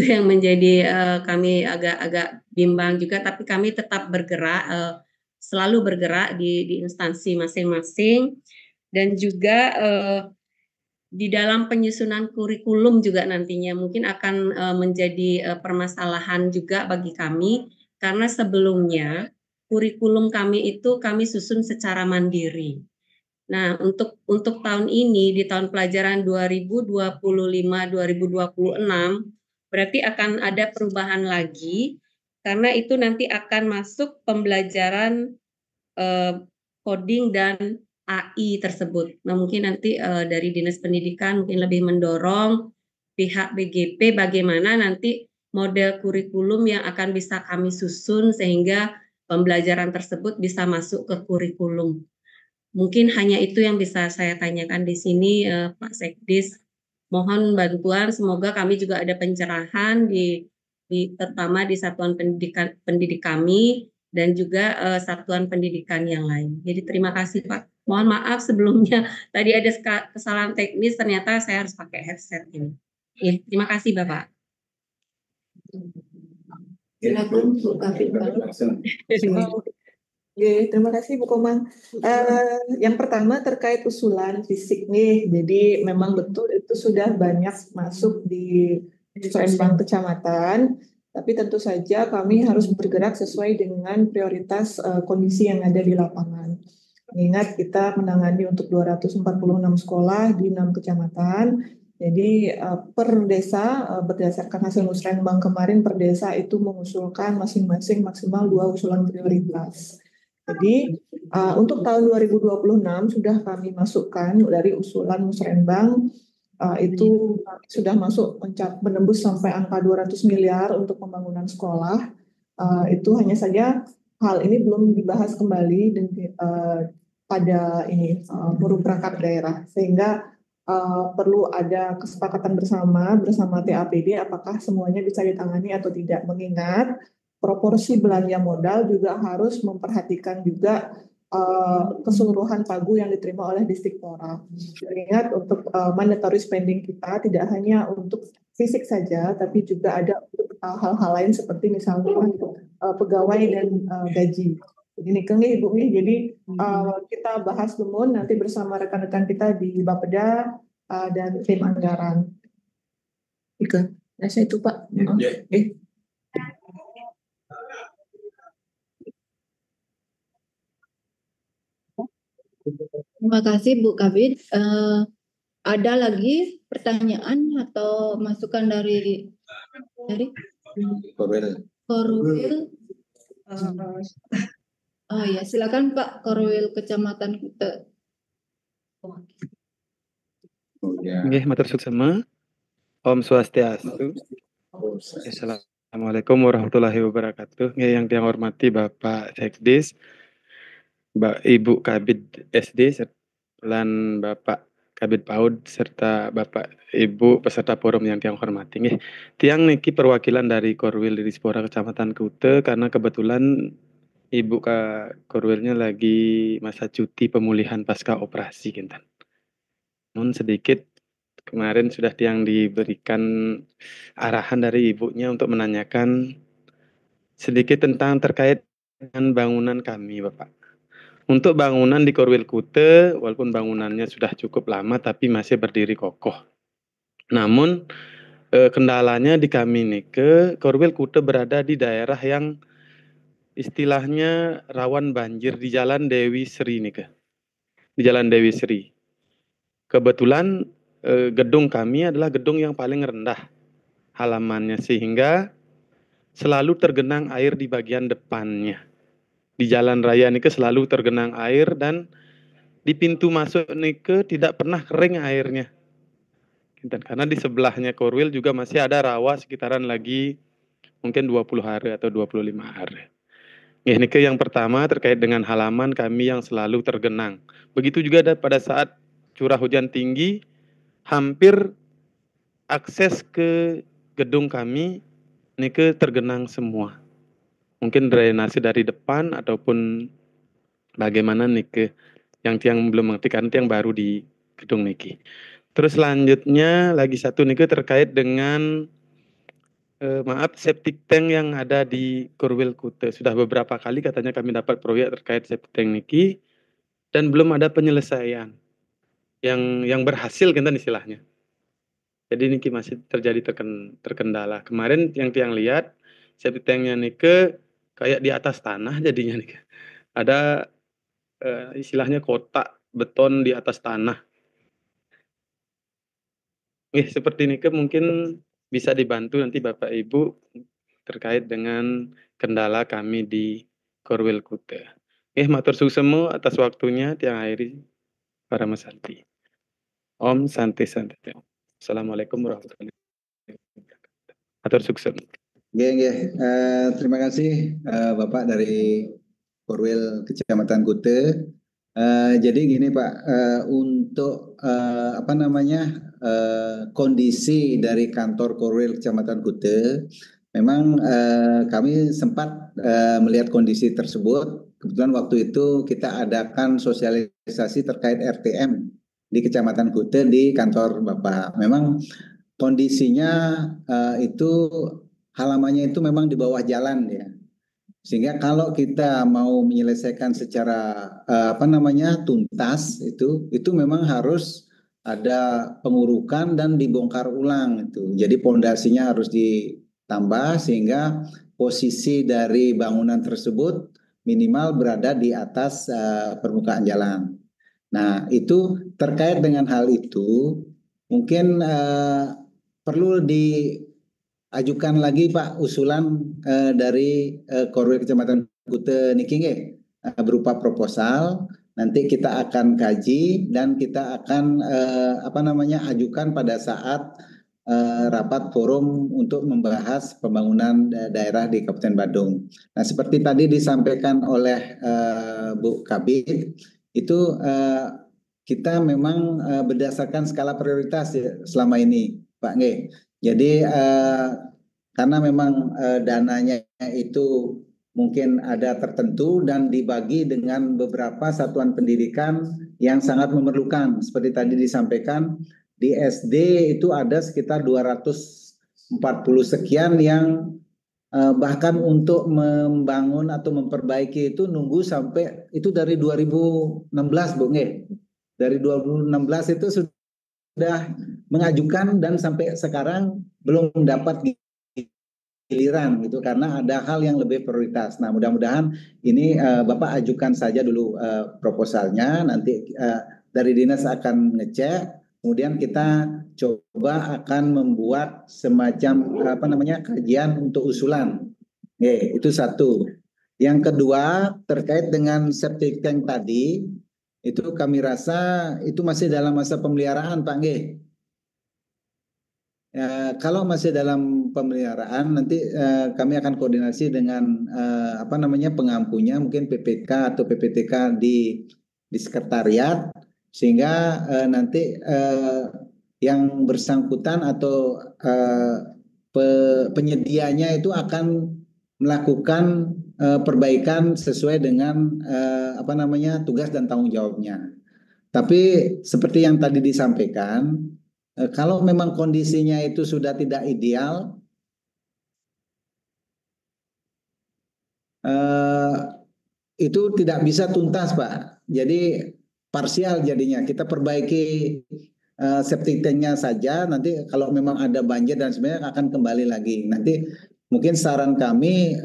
[SPEAKER 11] yang menjadi kami agak bimbang juga, tapi kami tetap bergerak, selalu bergerak di instansi masing-masing dan juga di dalam penyusunan kurikulum juga nantinya mungkin akan menjadi permasalahan juga bagi kami. Karena sebelumnya kurikulum kami itu kami susun secara mandiri. Nah, untuk tahun ini di tahun pelajaran 2025-2026 berarti akan ada perubahan lagi karena itu nanti akan masuk pembelajaran coding dan AI tersebut. Nah, mungkin nanti dari Dinas Pendidikan mungkin lebih mendorong pihak BGP bagaimana nanti model kurikulum yang akan bisa kami susun sehingga pembelajaran tersebut bisa masuk ke kurikulum. Mungkin hanya itu yang bisa saya tanyakan di sini, Pak Sekdis. Mohon bantuan, semoga kami juga ada pencerahan terutama di satuan pendidik kami dan juga satuan pendidikan yang lain. Jadi terima kasih Pak. Mohon maaf sebelumnya tadi ada kesalahan teknis, ternyata saya harus pakai headset ini. Ya, terima kasih Bapak.
[SPEAKER 2] Silakan Bu Kabid.
[SPEAKER 10] Oke, terima kasih Bu Komang. Yang pertama terkait usulan fisik nih, jadi memang betul itu sudah banyak masuk di musrenbang kecamatan, tapi tentu saja kami harus bergerak sesuai dengan prioritas kondisi yang ada di lapangan. Mengingat kita menangani untuk 246 sekolah di 6 kecamatan, jadi per desa berdasarkan hasil musrenbang kemarin per desa itu mengusulkan masing-masing maksimal 2 usulan prioritas. Jadi untuk tahun 2026 sudah kami masukkan dari usulan musrenbang itu sudah masuk menembus sampai angka 200 miliar untuk pembangunan sekolah. Itu hanya saja hal ini belum dibahas kembali pada ini forum perangkat daerah, sehingga perlu ada kesepakatan bersama TAPD apakah semuanya bisa ditangani atau tidak, mengingat proporsi belanja modal juga harus memperhatikan juga keseluruhan pagu yang diterima oleh Distikpora. Ingat untuk mandatory spending kita tidak hanya untuk fisik saja, tapi juga ada untuk hal-hal lain seperti misalnya pegawai dan gaji. Ini nih Ibu nih, jadi kita bahas dulu nanti bersama rekan-rekan kita di Bapeda dan tim anggaran. Ika, saya itu Pak.
[SPEAKER 2] Terima kasih Bu Kabid. Ada lagi pertanyaan atau masukan dari Korwil? Oh ya, silakan Pak Korwil Kecamatan Kute.
[SPEAKER 13] Nggih, matur suksema. Om Swastiastu. Assalamualaikum warahmatullahi wabarakatuh. Yang saya hormati Bapak Sekdis, Ibu Kabid SD, dan Bapak Kabid PAUD serta Bapak Ibu peserta forum yang tiang hormati. Tiang niki perwakilan dari Korwil Dispora Kecamatan Kute karena kebetulan Ibu Korwilnya lagi masa cuti pemulihan pasca operasi kinten. Nun sedikit kemarin sudah tiang diberikan arahan dari ibunya untuk menanyakan sedikit tentang terkait dengan bangunan kami, Bapak. Untuk bangunan di Korwil Kute, walaupun bangunannya sudah cukup lama, tapi masih berdiri kokoh. Namun, kendalanya di kami nih, Korwil Kute berada di daerah yang istilahnya rawan banjir di Jalan Dewi Sri nih, di Jalan Dewi Sri. Kebetulan gedung kami adalah gedung yang paling rendah halamannya, sehingga selalu tergenang air di bagian depannya. Di jalan raya nike selalu tergenang air dan di pintu masuk nike tidak pernah kering airnya. Karena di sebelahnya Korwil juga masih ada rawa sekitaran lagi mungkin 20 hari atau 25 hari. Nike yang pertama terkait dengan halaman kami yang selalu tergenang. Begitu juga pada saat curah hujan tinggi, hampir akses ke gedung kami nike tergenang semua. Mungkin drainase dari depan ataupun bagaimana niki yang tiang belum mengerti karena tiang baru di gedung niki. Terus selanjutnya lagi satu niki terkait dengan septic tank yang ada di Korwil Kute. Sudah beberapa kali katanya kami dapat proyek terkait septic tank niki dan belum ada penyelesaian yang berhasil kan istilahnya. Jadi niki masih terjadi terkendala. Kemarin yang tiang lihat septic tanknya niki kayak di atas tanah jadinya nih. Ada istilahnya kotak beton di atas tanah. Seperti ini mungkin bisa dibantu nanti Bapak Ibu terkait dengan kendala kami di Korwil Kute. Matur suksemu atas waktunya tiang airi para mesanti. Om Santi Santi. Assalamualaikum warahmatullahi wabarakatuh. Matur suksemu.
[SPEAKER 4] Terima kasih Bapak dari Korwil Kecamatan Kute. Jadi gini Pak, untuk kondisi dari kantor Korwil Kecamatan Kute, memang kami sempat melihat kondisi tersebut. Kebetulan waktu itu kita adakan sosialisasi terkait RTM di Kecamatan Kute di kantor Bapak. Memang kondisinya itu halamannya itu memang di bawah jalan ya. Sehingga kalau kita mau menyelesaikan secara tuntas itu memang harus ada pengurukan dan dibongkar ulang itu. Jadi pondasinya harus ditambah sehingga posisi dari bangunan tersebut minimal berada di atas permukaan jalan. Nah, itu terkait dengan hal itu mungkin perlu diajukan lagi Pak usulan dari Korwil Kecamatan Kute niki berupa proposal. Nanti kita akan kaji dan kita akan ajukan pada saat rapat forum untuk membahas pembangunan daerah di Kabupaten Badung. Nah, seperti tadi disampaikan oleh Bu Kabid, itu kita memang berdasarkan skala prioritas ya, selama ini, Pak Nge. Jadi karena memang dananya itu mungkin ada tertentu dan dibagi dengan beberapa satuan pendidikan yang sangat memerlukan. Seperti tadi disampaikan, di SD itu ada sekitar 240 sekian yang bahkan untuk membangun atau memperbaiki itu nunggu sampai itu dari 2016 Bu Nge. Dari 2016 itu sudah mengajukan dan sampai sekarang belum dapat giliran gitu karena ada hal yang lebih prioritas. Nah, mudah-mudahan ini Bapak ajukan saja dulu proposalnya, nanti dari dinas akan ngecek, kemudian kita coba akan membuat semacam kajian untuk usulan. Oke, itu satu. Yang kedua terkait dengan septic tank tadi, itu kami rasa itu masih dalam masa pemeliharaan Pak Nge. Kalau masih dalam pemeliharaan nanti kami akan koordinasi dengan pengampunya mungkin PPK atau PPTK di sekretariat sehingga nanti yang bersangkutan atau penyedianya itu akan melakukan perbaikan sesuai dengan tugas dan tanggung jawabnya. Tapi seperti yang tadi disampaikan, kalau memang kondisinya itu sudah tidak ideal, itu tidak bisa tuntas Pak. Jadi parsial jadinya. Kita perbaiki septic tanknya saja. Nanti kalau memang ada banjir dan sebenarnya akan kembali lagi. Nanti mungkin saran kami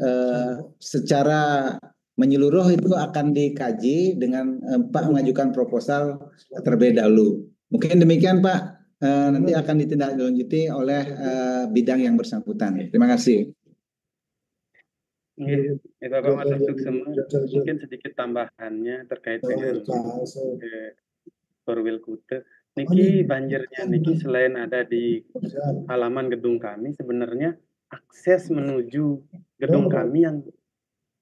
[SPEAKER 4] secara menyeluruh itu akan dikaji dengan Pak mengajukan proposal terlebih dahulu. Mungkin demikian Pak. Nanti akan ditindaklanjuti oleh bidang yang bersangkutan. Terima kasih.
[SPEAKER 13] Bapak Matasuk semua, mungkin sedikit tambahannya terkait dengan Korwil Kute. Niki banjirnya niki selain ada di halaman gedung kami, sebenarnya akses menuju gedung kami yang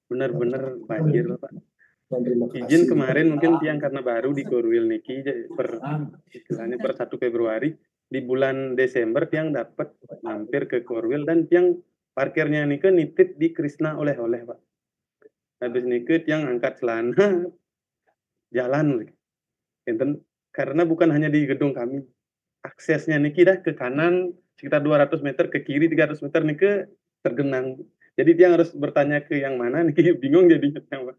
[SPEAKER 13] benar-benar banjir Pak. Izin kemarin mungkin tiang karena baru di Korwil niki per 1 Februari di bulan Desember tiang dapat mampir ke Korwil dan tiang parkirnya niki nitip di Krisna oleh-oleh Pak. Habis niki tiang angkat celana jalan karena bukan hanya di gedung kami. Aksesnya niki dah ke kanan sekitar 200 meter, ke kiri 300 meter niki tergenang. Jadi tiang harus bertanya ke yang mana niki bingung jadinya Pak.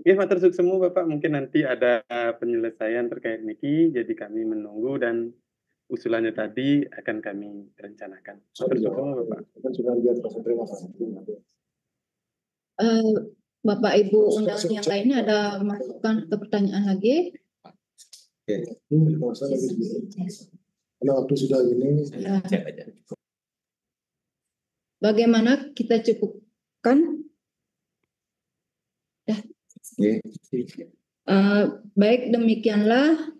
[SPEAKER 13] Ya, matur semua Bapak, mungkin nanti ada penyelesaian terkait niki, jadi kami menunggu dan usulannya tadi akan kami rencanakan. Matur semua Bapak.
[SPEAKER 2] Bapak Ibu undangan yang lainnya ada masukan atau pertanyaan lagi?
[SPEAKER 5] Karena waktu sudah gini.
[SPEAKER 2] Bagaimana kita cukupkan? Baik, demikianlah.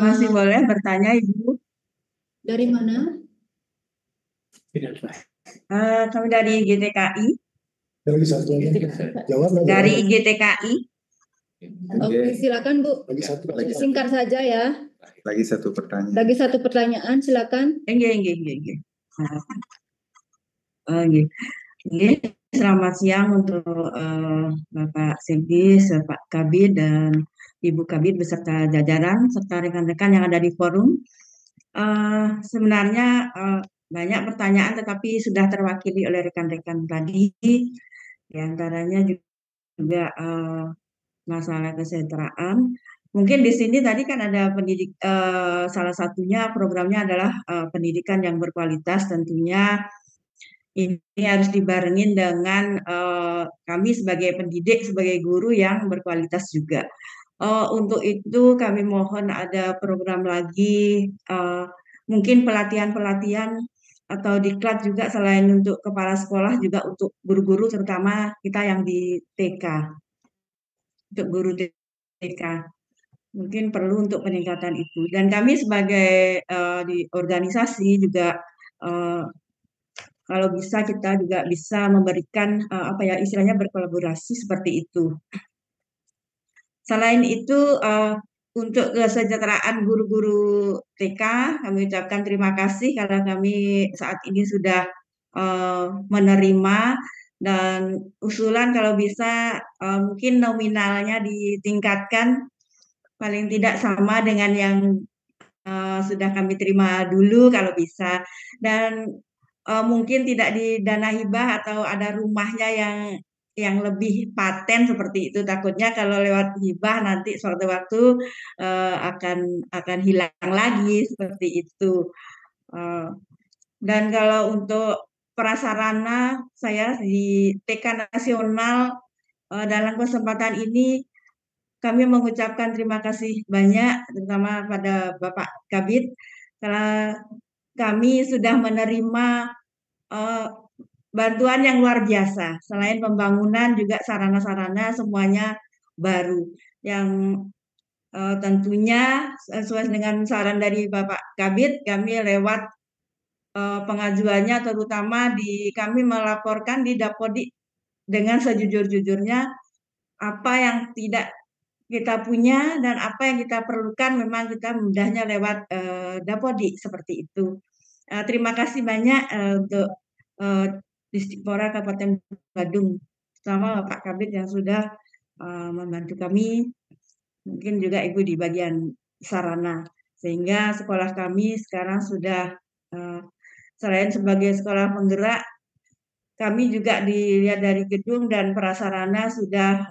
[SPEAKER 14] Masih boleh bertanya Ibu?
[SPEAKER 2] Dari mana?
[SPEAKER 14] Kami dari GTKI.
[SPEAKER 5] Jawab
[SPEAKER 14] dari IGTKI.
[SPEAKER 2] Oke, silakan Bu. Singkat saja ya.
[SPEAKER 4] Lagi satu pertanyaan.
[SPEAKER 2] Lagi satu pertanyaan, silakan.
[SPEAKER 14] Nggih. Selamat siang untuk Bapak Sebdis, Pak Kabid dan Ibu Kabid beserta jajaran serta rekan-rekan yang ada di forum. Sebenarnya banyak pertanyaan tetapi sudah terwakili oleh rekan-rekan tadi. Di antaranya juga masalah kesejahteraan. Mungkin di sini tadi kan ada salah satunya programnya adalah pendidikan yang berkualitas. Tentunya ini harus dibarengin dengan kami sebagai pendidik, sebagai guru yang berkualitas juga. Untuk itu kami mohon ada program lagi, mungkin pelatihan-pelatihan atau diklat juga selain untuk kepala sekolah juga untuk guru-guru terutama kita yang di TK. Untuk guru TK mungkin perlu untuk peningkatan itu. Dan kami sebagai di organisasi juga kalau bisa kita juga bisa memberikan istilahnya berkolaborasi seperti itu. Selain itu untuk kesejahteraan guru-guru TK kami ucapkan terima kasih karena kami saat ini sudah menerima dan usulan kalau bisa mungkin nominalnya ditingkatkan paling tidak sama dengan yang sudah kami terima dulu kalau bisa, dan mungkin tidak di dana hibah atau ada rumahnya yang lebih paten seperti itu. Takutnya kalau lewat hibah nanti suatu waktu akan hilang lagi seperti itu. Dan kalau untuk prasarana saya di TK Nasional dalam kesempatan ini kami mengucapkan terima kasih banyak terutama pada Bapak Kabid karena kami sudah menerima bantuan yang luar biasa. Selain pembangunan juga sarana-sarana semuanya baru yang tentunya sesuai dengan saran dari Bapak Kabid, kami lewat pengajuannya terutama kami melaporkan di Dapodik dengan sejujur-jujurnya apa yang tidak kita punya dan apa yang kita perlukan memang kita mudahnya lewat Dapodik seperti itu. Terima kasih banyak untuk Distikpora Kabupaten Badung, terutama Pak Kabid yang sudah membantu kami, mungkin juga Ibu di bagian sarana, sehingga sekolah kami sekarang sudah selain sebagai sekolah penggerak, kami juga dilihat dari gedung dan prasarana sudah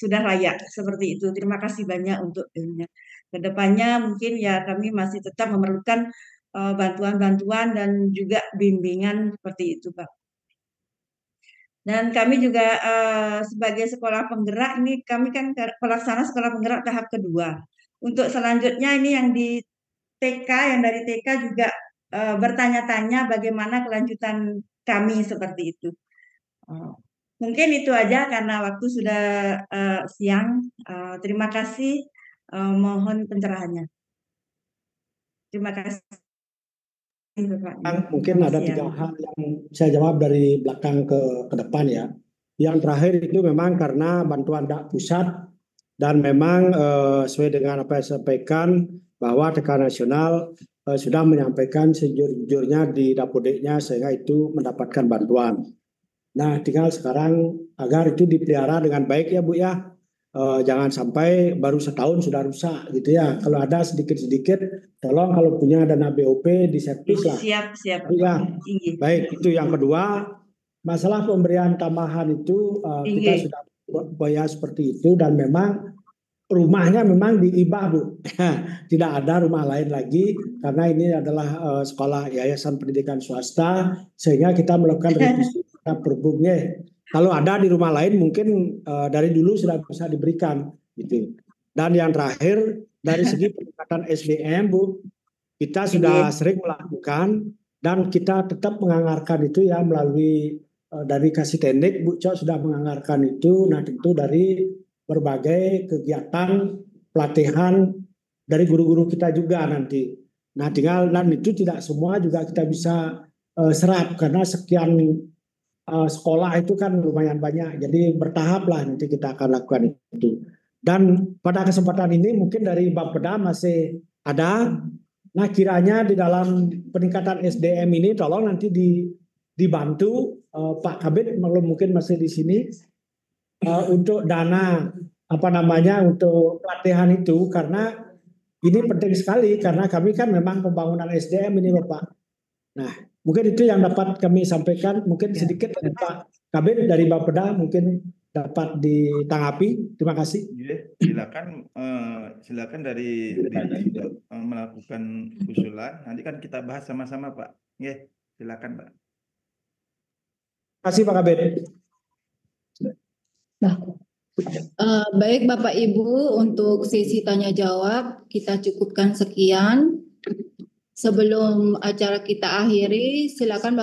[SPEAKER 14] layak seperti itu. Terima kasih banyak untuk ini. Kedepannya mungkin ya kami masih tetap memerlukan bantuan-bantuan dan juga bimbingan seperti itu, Pak. Dan kami juga sebagai sekolah penggerak ini kami kan pelaksana sekolah penggerak tahap kedua. Untuk selanjutnya ini yang di TK, yang dari TK juga bertanya-tanya bagaimana kelanjutan kami seperti itu. Mungkin itu aja karena waktu sudah siang. Terima kasih. Mohon pencerahannya. Terima kasih.
[SPEAKER 9] Mungkin ada 3 hal yang saya jawab dari belakang ke depan ya. Yang terakhir itu memang karena bantuan pusat dan memang sesuai dengan apa yang saya sampaikan bahwa TK Nasional sudah menyampaikan sejujurnya di Dapodiknya sehingga itu mendapatkan bantuan. Nah, tinggal sekarang agar itu dipelihara dengan baik ya Bu ya. Jangan sampai baru setahun sudah rusak gitu ya. Kalau ada sedikit-sedikit, tolong kalau punya dana BOP diservis lah.
[SPEAKER 6] Siap.
[SPEAKER 9] Ya, baik itu yang kedua. Masalah pemberian tambahan itu kita sudah bayar seperti itu dan memang rumahnya memang diibah Bu. Tidak ada rumah lain lagi karena ini adalah sekolah yayasan pendidikan swasta sehingga kita melakukan revisi perbungnya. Kalau ada di rumah lain mungkin dari dulu sudah bisa diberikan gitu. Dan yang terakhir dari segi peningkatan SDM Bu, kita sudah sering melakukan dan kita tetap menganggarkan itu ya melalui dari Kasih Teknik Bu Cok sudah menganggarkan itu. Nah tentu dari berbagai kegiatan pelatihan dari guru-guru kita juga nanti. Nah tinggal dan itu tidak semua juga kita bisa serap karena sekian sekolah itu kan lumayan banyak. Jadi bertahap lah nanti kita akan lakukan itu. Dan pada kesempatan ini mungkin dari Bapeda masih ada. Nah kiranya di dalam peningkatan SDM ini tolong nanti dibantu Pak Kabid mungkin masih di sini. Untuk dana untuk pelatihan itu karena ini penting sekali karena kami kan memang pembangunan SDM ini Bapak. Nah mungkin itu yang dapat kami sampaikan mungkin sedikit dari Pak Kabit dari Bapeda mungkin dapat ditanggapi. Terima kasih.
[SPEAKER 1] Silakan dari sudah melakukan usulan. Nanti kan kita bahas sama-sama, Pak. Silakan, Pak.
[SPEAKER 9] Terima kasih, Pak Kabit.
[SPEAKER 2] Baik Bapak Ibu, untuk sesi tanya jawab kita cukupkan sekian. Sebelum acara kita akhiri, silakan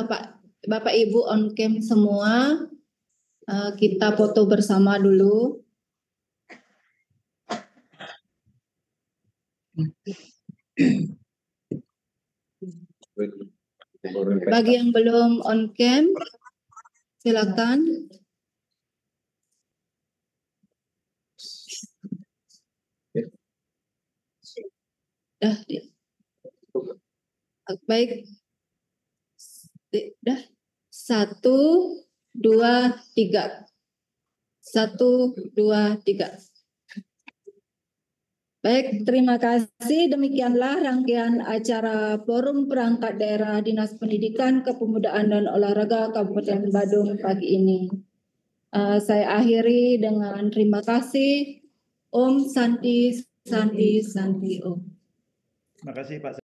[SPEAKER 2] Bapak Ibu on cam semua, kita foto bersama dulu. Bagi yang belum on cam, silakan. Baik. 1, 2, 3. 1, 2, 3. Baik, terima kasih. Demikianlah rangkaian acara Forum Perangkat Daerah Dinas Pendidikan, Kepemudaan dan Olahraga Kabupaten Badung pagi ini. Saya akhiri dengan terima kasih. Om Santi Santi Santi Om.
[SPEAKER 1] Terima kasih Pak.